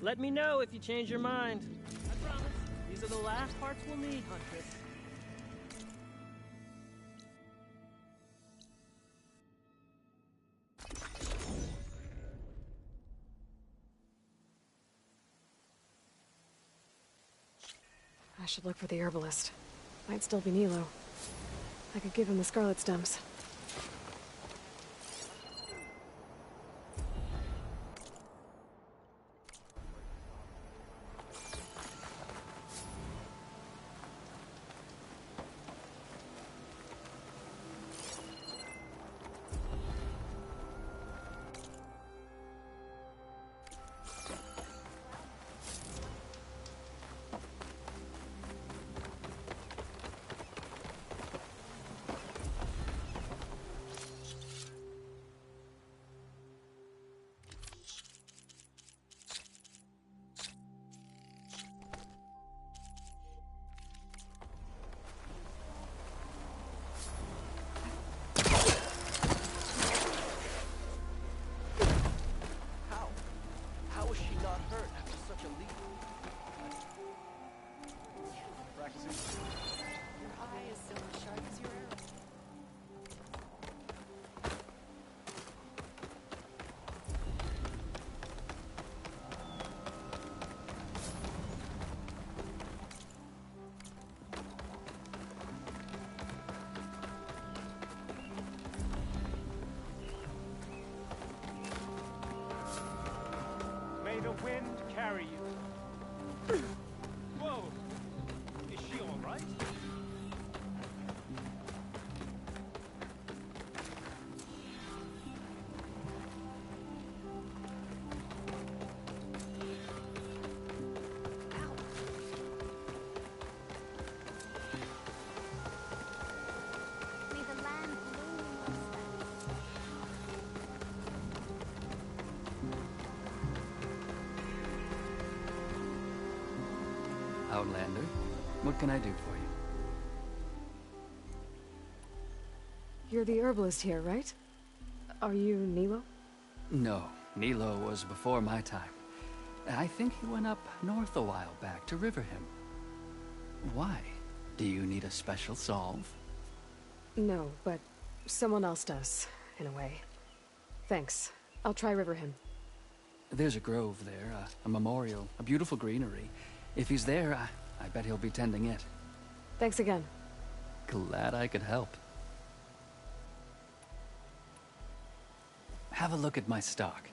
Let me know if you change your mind. I promise, these are the last parts we'll need, Huntress. I should look for the herbalist. Might still be Nilo. I could give him the scarlet stems. How was she not hurt after such a leap? Practicing. Your eye is still as sharp as your arrow. May the wind carry you. Whoa! Is she all right? May the land bloom amongst them. Outlander, what can I do for you? You're the herbalist here, right? Are you Nilo? No, Nilo was before my time. I think he went up north a while back to Riverhim. Why? Do you need a special solve? No, but someone else does, in a way. Thanks. I'll try Riverhim. There's a grove there, a memorial, a beautiful greenery. If he's there, I bet he'll be tending it. Thanks again. Glad I could help. Have a look at my stock.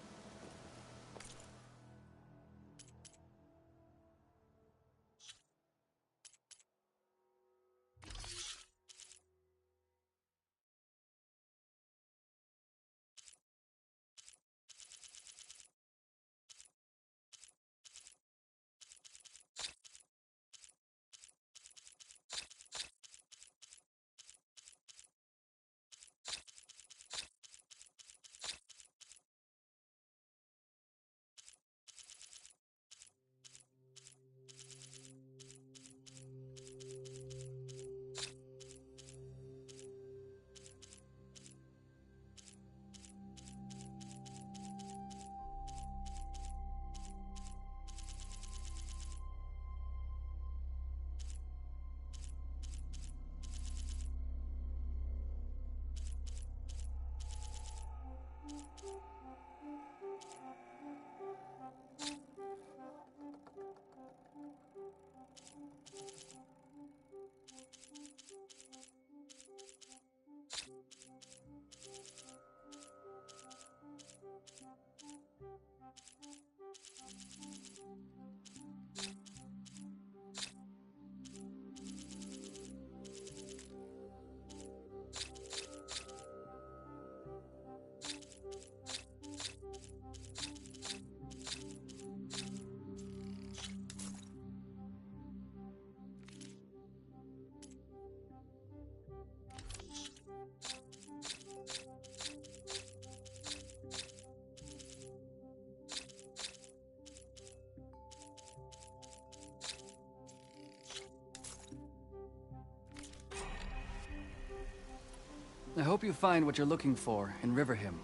I hope you find what you're looking for in Riverhim.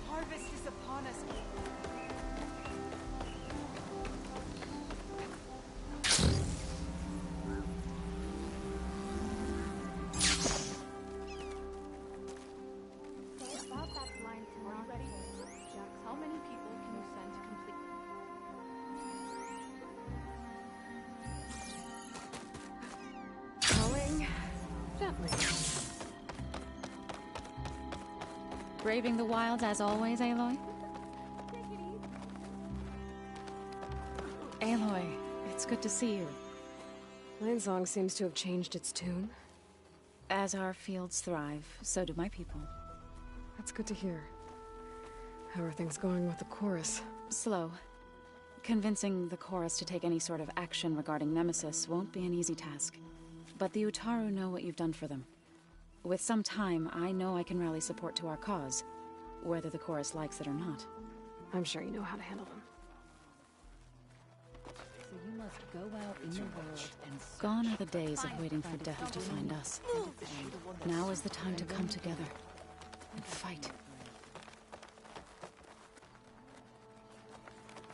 Harvest is upon us. About that blind Are you ready? Jax, how many people can you send to complete? Going gently. Braving the wilds as always, Aloy? Aloy, it's good to see you. Plainsong seems to have changed its tune. As our fields thrive, so do my people. That's good to hear. How are things going with the chorus? Slow. Convincing the chorus to take any sort of action regarding Nemesis won't be an easy task. But the Utaru know what you've done for them. With some time, I know I can rally support to our cause, whether the chorus likes it or not. I'm sure you know how to handle them. So you must go out in the world and Gone are the days of waiting for death to find us. Now is the time to come together and fight.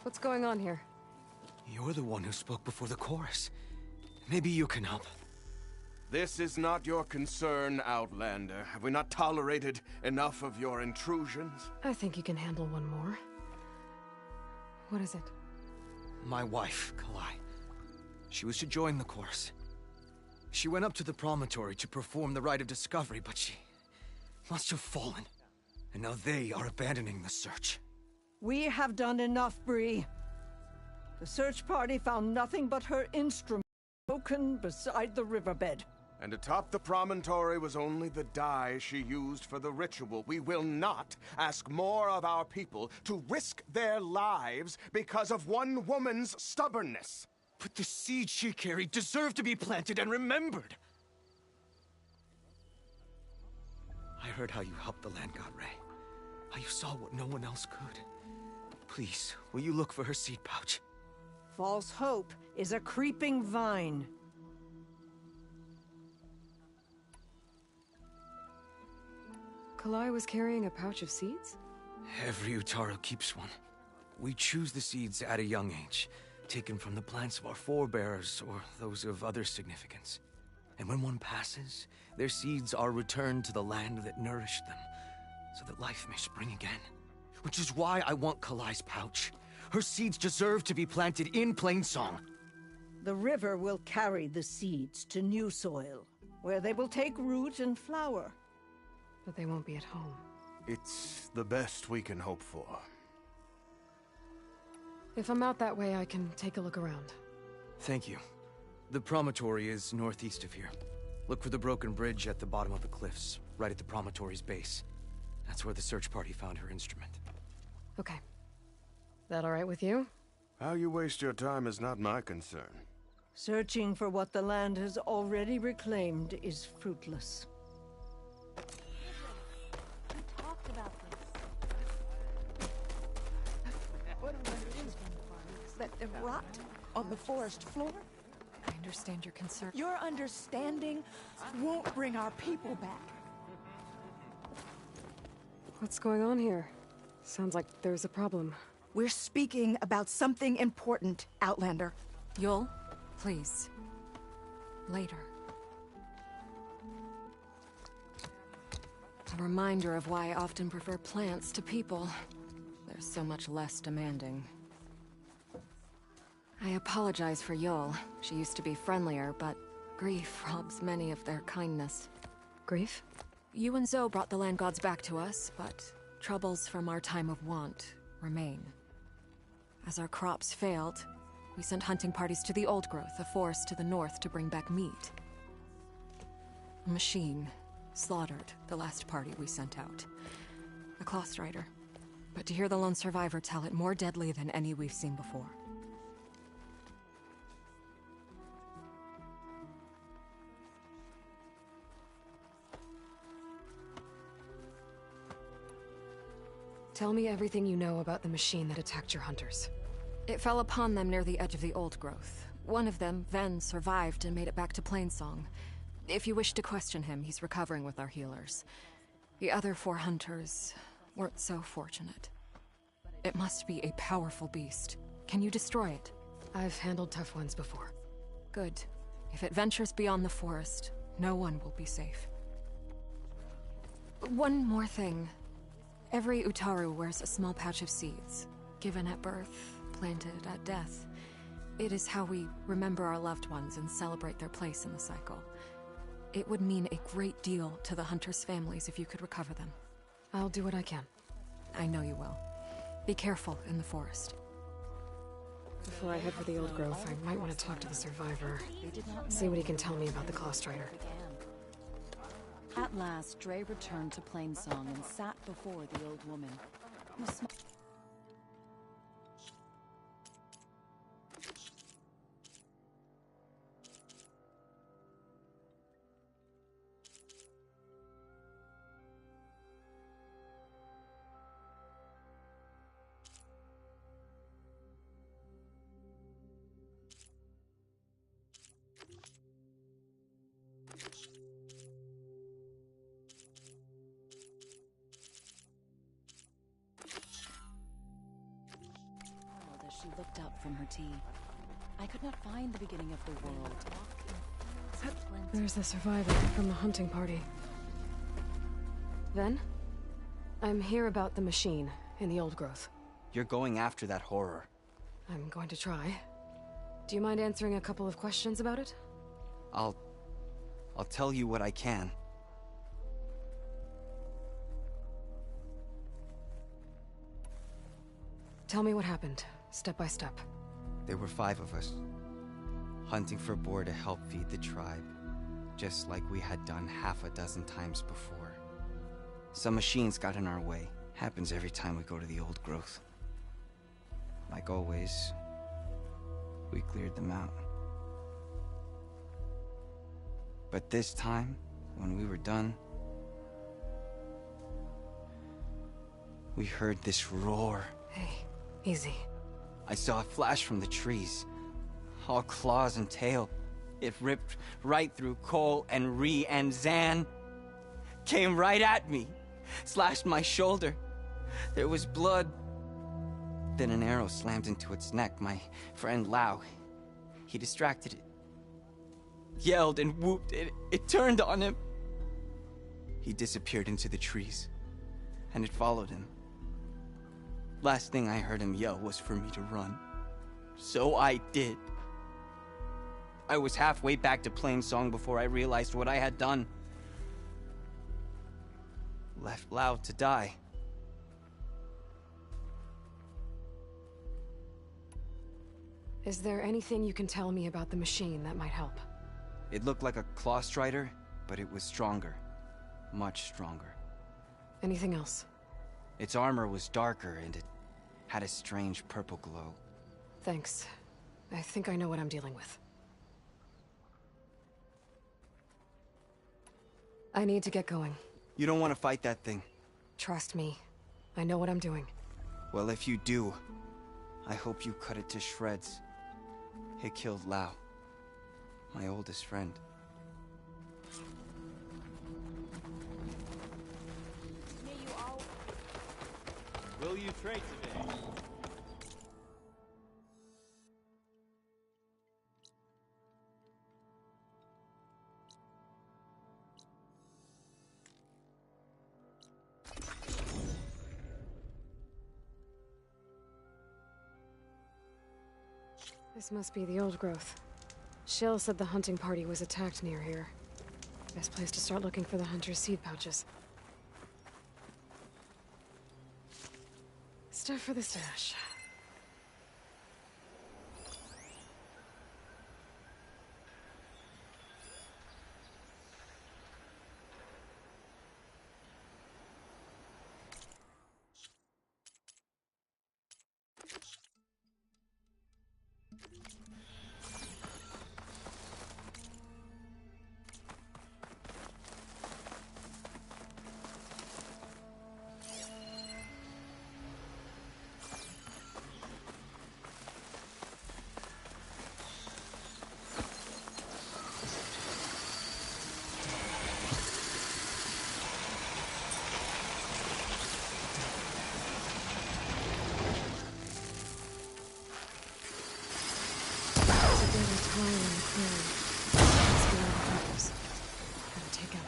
What's going on here? You're the one who spoke before the chorus. Maybe you can help. This is not your concern, Outlander. Have we not tolerated enough of your intrusions? I think you can handle one more. What is it? My wife, Kalai. She was to join the chorus. She went up to the promontory to perform the rite of discovery, but she must have fallen. And now they are abandoning the search. We have done enough, Bree. The search party found nothing but her instrument broken beside the riverbed. And atop the promontory was only the dye she used for the ritual. We will not ask more of our people to risk their lives because of one woman's stubbornness. But the seed she carried deserved to be planted and remembered. I heard how you helped the land god Ray. How you saw what no one else could. Please, will you look for her seed pouch? False hope is a creeping vine. Kalai was carrying a pouch of seeds? Every Utaru keeps one. We choose the seeds at a young age, taken from the plants of our forebears or those of other significance. And when one passes, their seeds are returned to the land that nourished them, so that life may spring again. Which is why I want Kalai's pouch. Her seeds deserve to be planted in Plainsong. The river will carry the seeds to new soil, where they will take root and flower. But they won't be at home. It's the best we can hope for. If I'm out that way, I can take a look around. Thank you. The promontory is northeast of here. Look for the broken bridge at the bottom of the cliffs, right at the promontory's base. That's where the search party found her instrument. Okay. That all right with you? How you waste your time is not my concern. Searching for what the land has already reclaimed is fruitless. We talked about this. Let them rot on the forest floor? I understand your concern. Your understanding won't bring our people back. What's going on here? Sounds like there's a problem. We're speaking about something important, Outlander. Yul, please. Later. A reminder of why I often prefer plants to people. They're so much less demanding. I apologize for Yul. She used to be friendlier, but grief robs many of their kindness. Grief? You and Zoe brought the land gods back to us, but troubles from our time of want remain. As our crops failed, we sent hunting parties to the Old Growth, a forest to the north, to bring back meat. A machine slaughtered the last party we sent out. A cloth strider. But to hear the lone survivor tell it, more deadly than any we've seen before. Tell me everything you know about the machine that attacked your hunters. It fell upon them near the edge of the Old Growth. One of them, Ven, survived and made it back to Plainsong. If you wish to question him, he's recovering with our healers. The other 4 hunters weren't so fortunate. It must be a powerful beast. Can you destroy it? I've handled tough ones before. Good. If it ventures beyond the forest, no one will be safe. One more thing. Every Utaru wears a small pouch of seeds, given at birth, planted at death. It is how we remember our loved ones and celebrate their place in the cycle. It would mean a great deal to the hunters' families if you could recover them. I'll do what I can. I know you will. Be careful in the forest. Before I head for the old growth, I might want to talk to the survivor. See what he can tell me about the Clawstrider. At last, Dre returned to Plainsong and sat before the old woman, who smiled. As she looked up from her tea, I could not find the beginning of the world. There's the survivor from the hunting party. Ven? I'm here about the machine in the old growth. You're going after that horror. I'm going to try. Do you mind answering a couple of questions about it? I'll tell you what I can. Tell me what happened, step by step. There were 5 of us, hunting for boar to help feed the tribe, just like we had done half a dozen times before. Some machines got in our way. Happens every time we go to the old growth. Like always, we cleared them out. But this time, when we were done, we heard this roar. Hey, easy. I saw a flash from the trees, all claws and tail. It ripped right through Cole and Ree, and Zan came right at me, slashed my shoulder. There was blood. Then an arrow slammed into its neck. My friend Lau, he distracted it. Yelled and whooped. It turned on him. He disappeared into the trees, and it followed him. Last thing I heard him yell was for me to run. So I did. I was halfway back to Plainsong before I realized what I had done. Left Lau to die. Is there anything you can tell me about the machine that might help? It looked like a Clawstrider, but it was stronger. Much stronger. Anything else? Its armor was darker, and it had a strange purple glow. Thanks. I think I know what I'm dealing with. I need to get going. You don't want to fight that thing. Trust me. I know what I'm doing. Well, if you do, I hope you cut it to shreds. It killed Lau, my oldest friend. Will you trade today? This must be the old growth. Shell said the hunting party was attacked near here. Best place to start looking for the hunter's seed pouches. Stuff for the stash.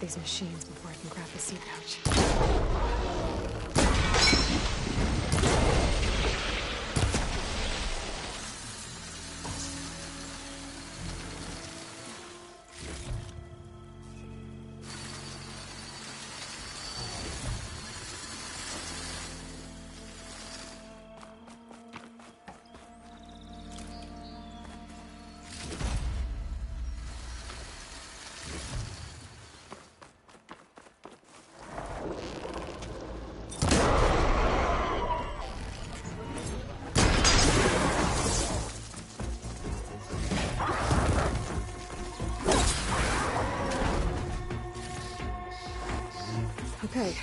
these machines before I can grab the seat pouch. Okay.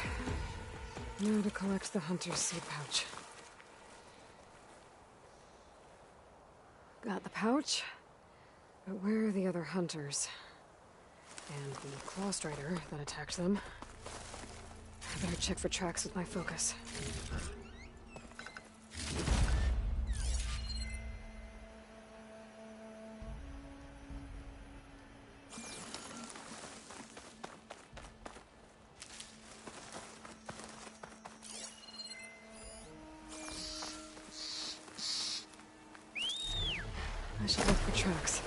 Now to collect the hunter's seed pouch. Got the pouch, but where are the other hunters? And the Claw Strider that attacked them. I better check for tracks with my focus. I should look for tracks.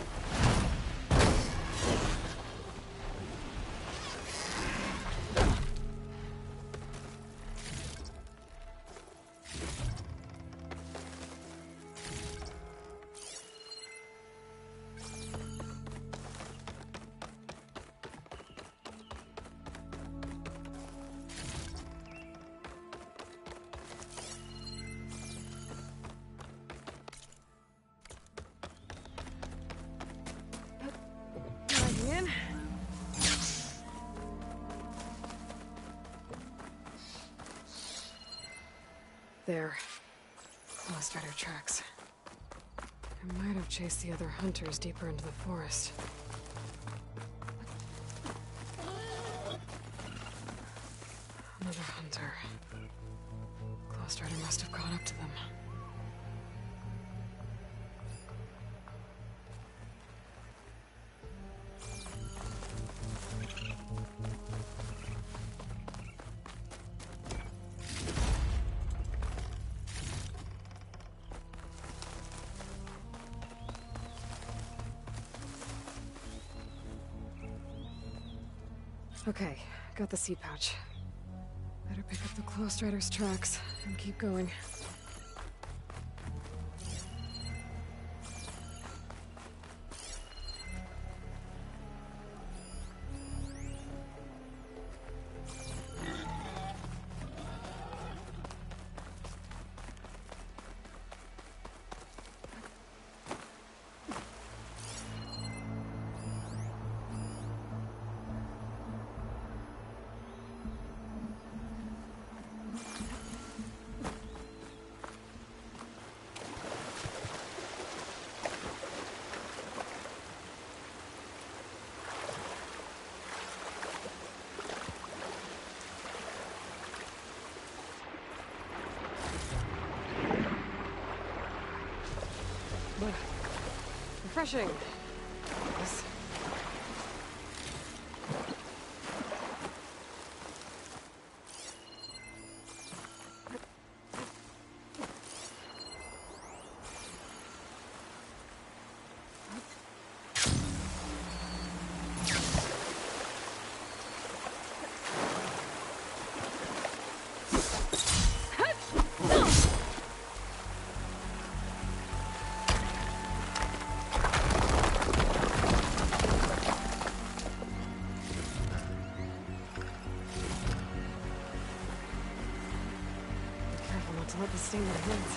In. There. Claw Strider tracks. I might have chased the other hunters deeper into the forest. Another hunter. Claw Strider must have caught up to them. Okay, got the seed pouch. Better pick up the Claw Strider's tracks and keep going. Refreshing. Yes. Let this sting my hands.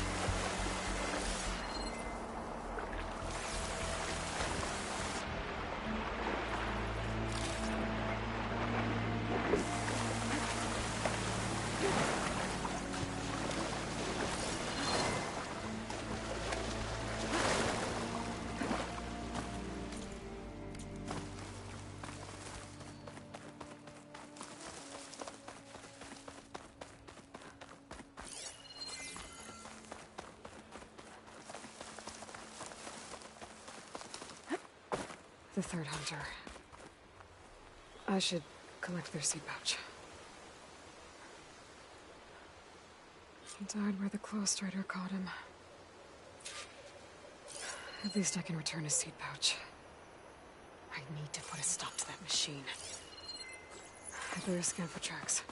The third hunter. I should collect their seed pouch. He died where the Claw Strider caught him. At least I can return his seed pouch. I need to put a stop to that machine. I better scan for tracks.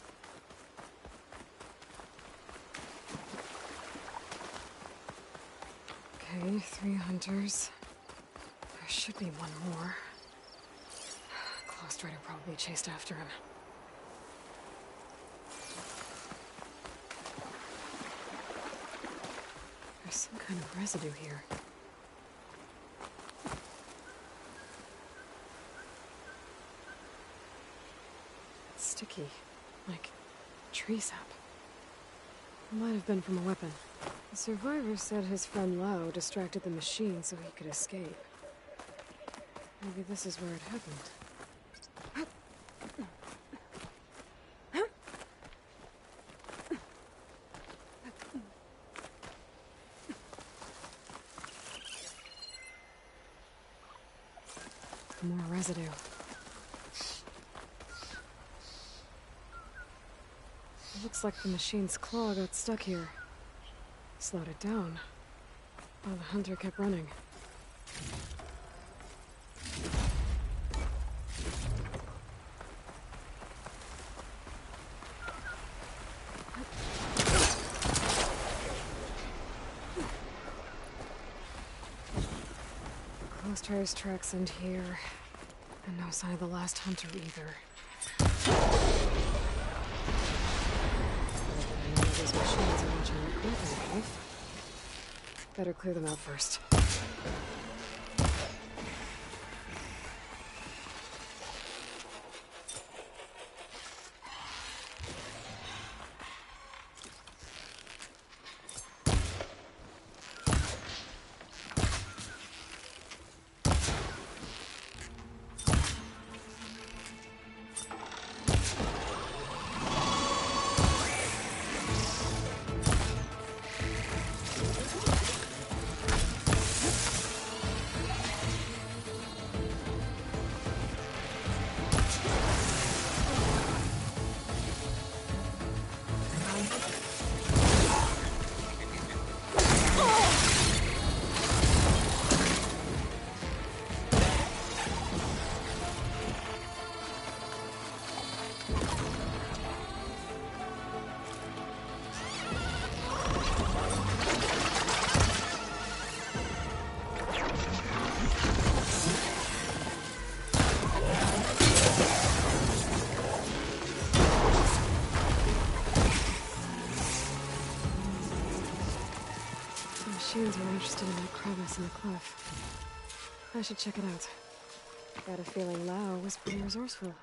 Okay, 3 hunters. There should be one more. Claw Strider probably chased after him. There's some kind of residue here. It's sticky, like tree sap. It might have been from a weapon. The survivor said his friend Lao distracted the machine so he could escape. Maybe this is where it happened. More residue. It looks like the machine's claw got stuck here. Slowed it down, while the hunter kept running. Claw Strider's tracks end here, and no sign of the last hunter either. These machines are watching the crew. Better clear them out first. Machines are interested in that crevice in the cliff. I should check it out. Got a feeling Lao was pretty resourceful.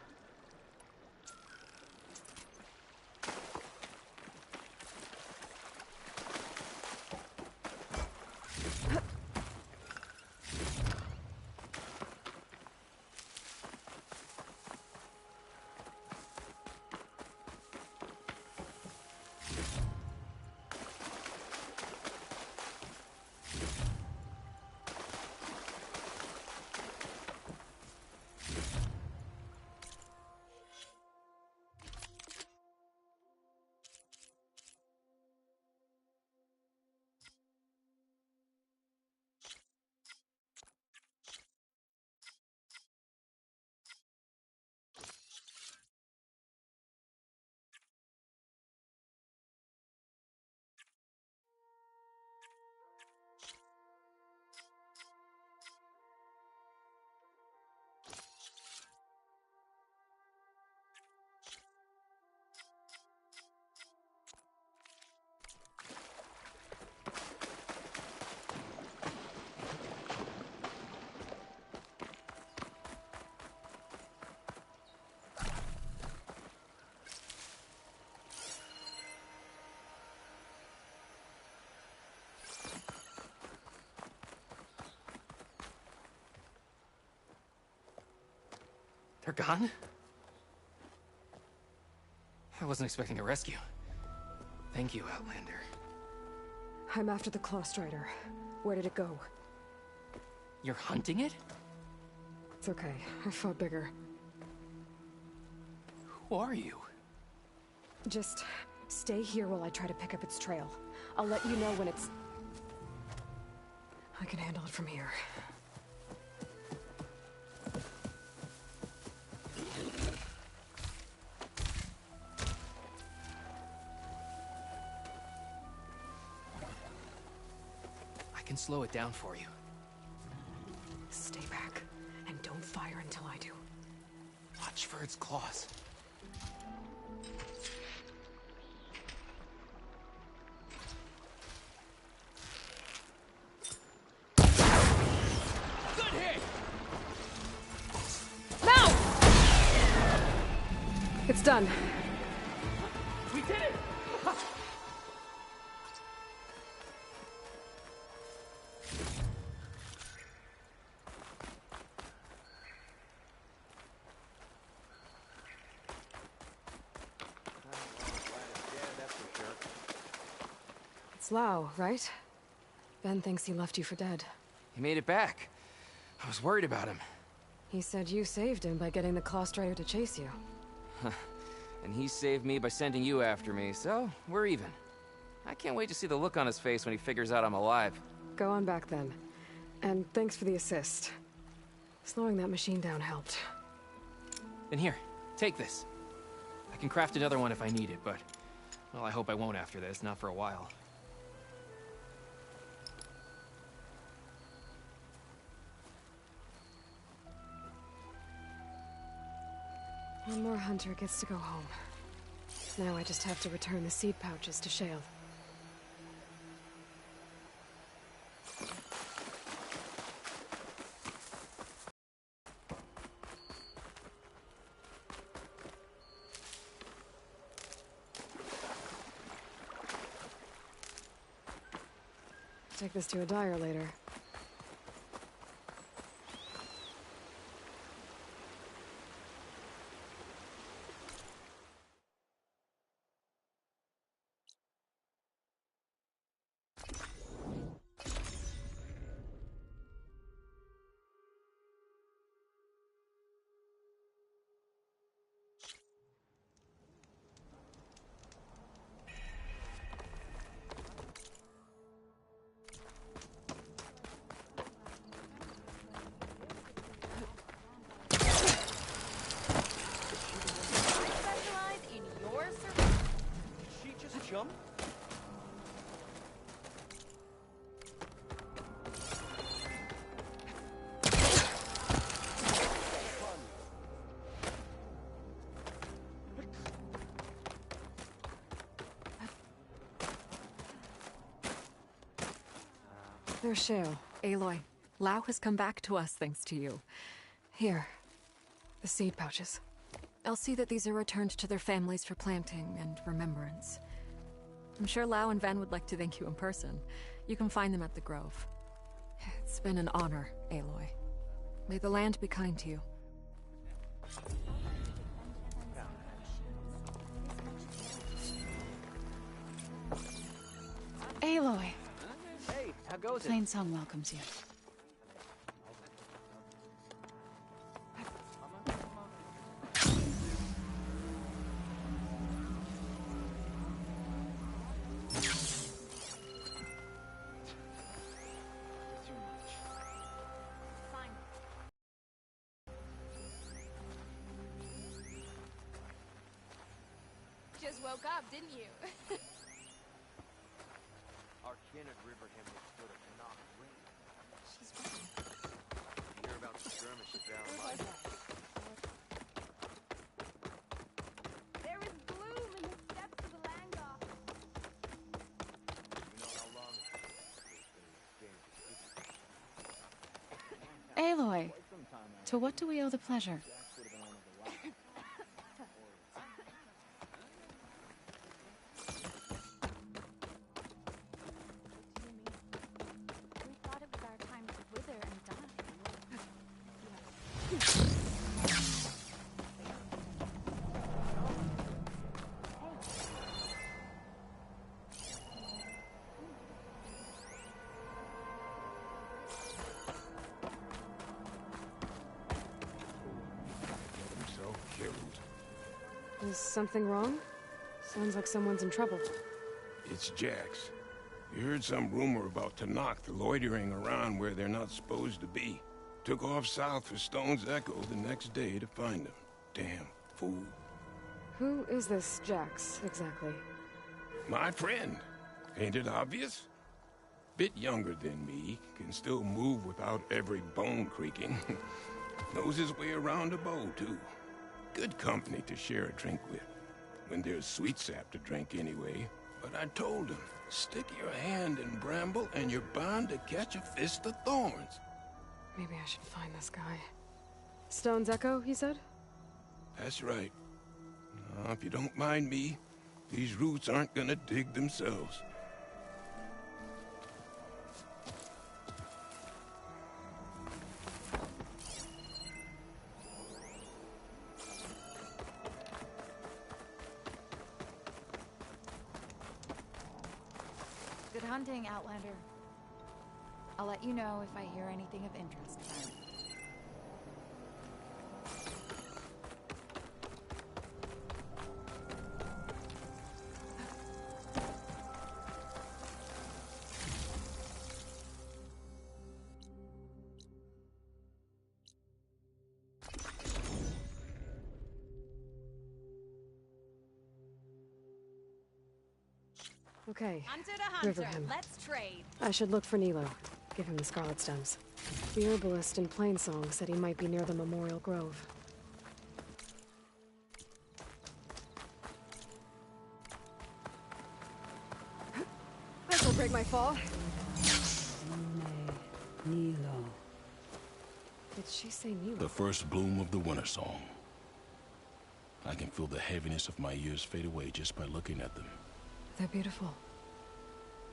They're gone? I wasn't expecting a rescue. Thank you, Outlander. I'm after the Claw Strider. Where did it go? You're hunting it? It's okay. I fought bigger. Who are you? Just stay here while I try to pick up its trail. I'll let you know when it's... I can handle it from here. I can slow it down for you. Stay back, and don't fire until I do. Watch for its claws. Good hit! No! It's done. We did it! It's Lau, right? Ben thinks he left you for dead. He made it back. I was worried about him. He said you saved him by getting the Claw Strider to chase you. And he saved me by sending you after me, so we're even. I can't wait to see the look on his face when he figures out I'm alive. Go on back then. And thanks for the assist. Slowing that machine down helped. Then here, take this. I can craft another one if I need it, but... well, I hope I won't after this, not for a while. One more hunter gets to go home. Now I just have to return the seed pouches to Shale. Take this to a dyer later. Jump? There's Shale. Aloy, Lau has come back to us thanks to you. Here. The seed pouches. I'll see that these are returned to their families for planting and remembrance. I'm sure Lau and Ven would like to thank you in person. You can find them at the Grove. It's been an honor, Aloy. May the land be kind to you. Aloy. Hey, how goes it? Plain Song welcomes you. Just woke up, didn't you? Our kin at Riverham has stood a knock great. She's Hear about the skirmishes down my There is gloom in the steppes of the Langoff. You know how long it's been Aloy, to what do we owe the pleasure? We thought it was our time to wither and die. Is something wrong? Sounds like someone's in trouble. It's Jax. You heard some rumor about Tanakh loitering around where they're not supposed to be. Took off south for Stone's Echo the next day to find him. Damn fool. Who is this Jax, exactly? My friend. Ain't it obvious? Bit younger than me, can still move without every bone creaking. Knows his way around a bow, too. Good company to share a drink with. When there's sweet sap to drink anyway. But I told him, stick your hand in bramble and you're bound to catch a fist of thorns. Maybe I should find this guy. Stone's Echo, he said? That's right. Now, if you don't mind me, these roots aren't gonna dig themselves. Good hunting, Outlander. I'll let you know if I hear anything of interest. Okay. Hunter to hunter, Riverham. let's trade. I should look for Nilo. Give him the Scarlet Stems. The herbalist in Plainsong said he might be near the Memorial Grove. This'll break my fall. Nilo. Did she say Nilo? The first bloom of the winter song. I can feel the heaviness of my years fade away just by looking at them. They're beautiful.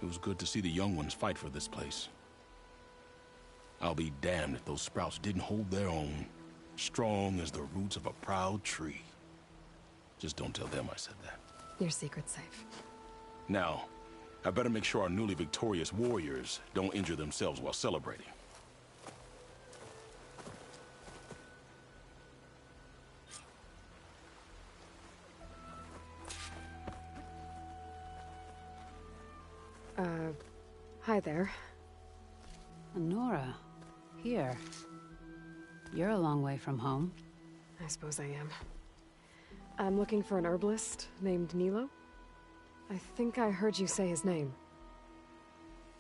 It was good to see the young ones fight for this place. I'll be damned if those sprouts didn't hold their own, strong as the roots of a proud tree. Just don't tell them I said that. Your secret's safe. Now, I better make sure our newly victorious warriors don't injure themselves while celebrating. Hi there. Nora, here. You're a long way from home. I suppose I am. I'm looking for an herbalist named Nilo. I think I heard you say his name.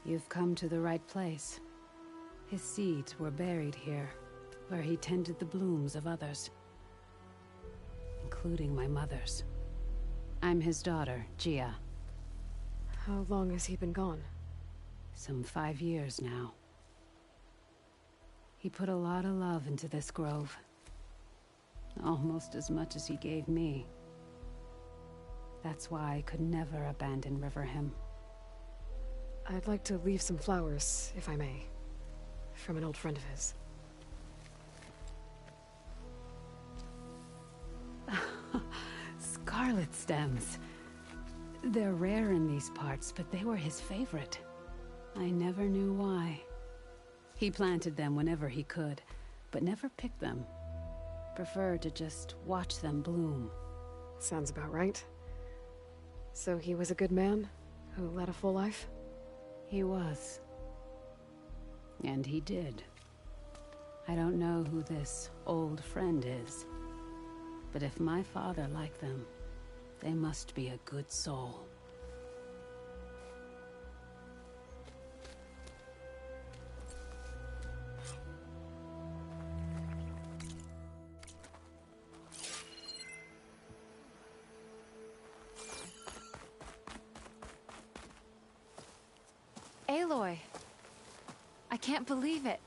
You've come to the right place. His seeds were buried here, where he tended the blooms of others. Including my mother's. I'm his daughter, Gia. How long has he been gone? Some 5 years now. He put a lot of love into this grove. Almost as much as he gave me. That's why I could never abandon Riverham. I'd like to leave some flowers, if I may. From an old friend of his. Scarlet stems. They're rare in these parts, but they were his favorite. I never knew why. He planted them whenever he could, but never picked them. Preferred to just watch them bloom. Sounds about right. So he was a good man, who led a full life? He was. And he did. I don't know who this old friend is, but if my father liked them, they must be a good soul. Aloy. I can't believe it.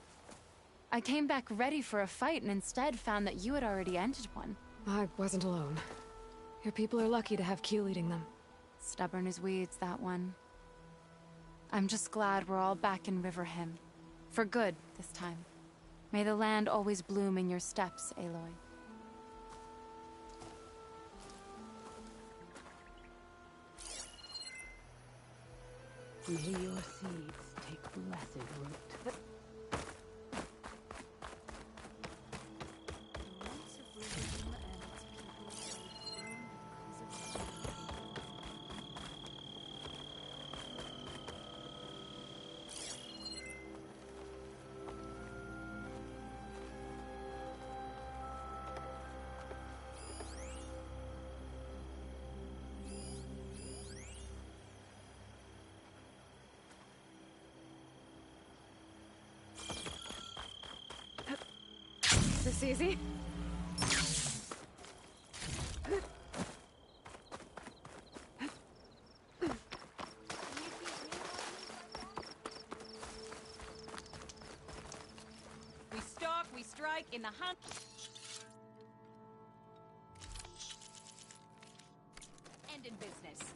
I came back ready for a fight and instead found that you had already ended one. I wasn't alone. Your people are lucky to have Q leading them. Stubborn as weeds, that one. I'm just glad we're all back in Riverham. For good, this time. May the land always bloom in your steps, Aloy. May your seeds take blessed root. this easy. We stalk, we strike in the hunt. And in business.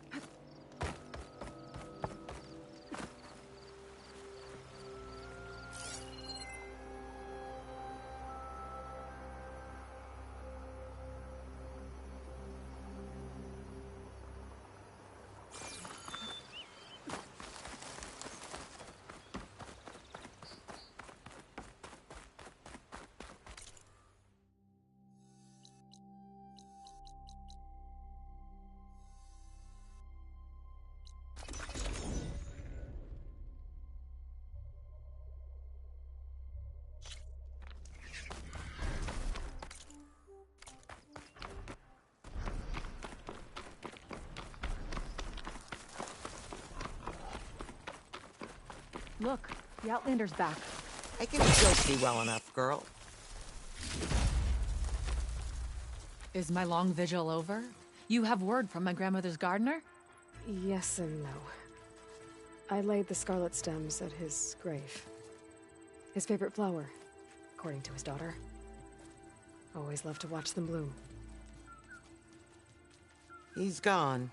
Look, the Outlander's back. I can still see well enough, girl. Is my long vigil over? You have word from my grandmother's gardener? Yes and no. I laid the scarlet stems at his grave. His favorite flower, according to his daughter. Always loved to watch them bloom. He's gone.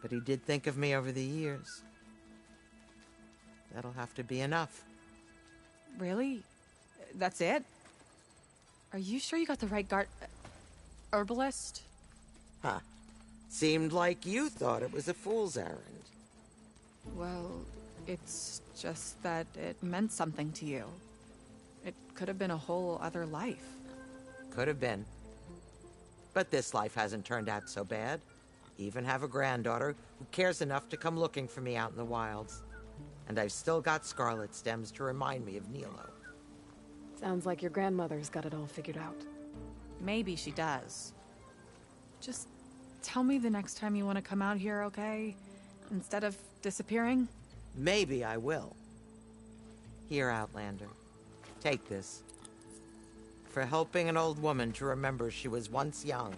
But he did think of me over the years. That'll have to be enough. Really? That's it? Are you sure you got the right herbalist? Huh. Seemed like you thought it was a fool's errand. Well, it's just that it meant something to you. It could have been a whole other life. Could have been. But this life hasn't turned out so bad. Even have a granddaughter who cares enough to come looking for me out in the wilds. And I've still got scarlet stems to remind me of Nilo. Sounds like your grandmother's got it all figured out. Maybe she does. Just tell me the next time you want to come out here, okay? Instead of disappearing? Maybe I will. Here, Outlander. Take this. For helping an old woman to remember she was once young.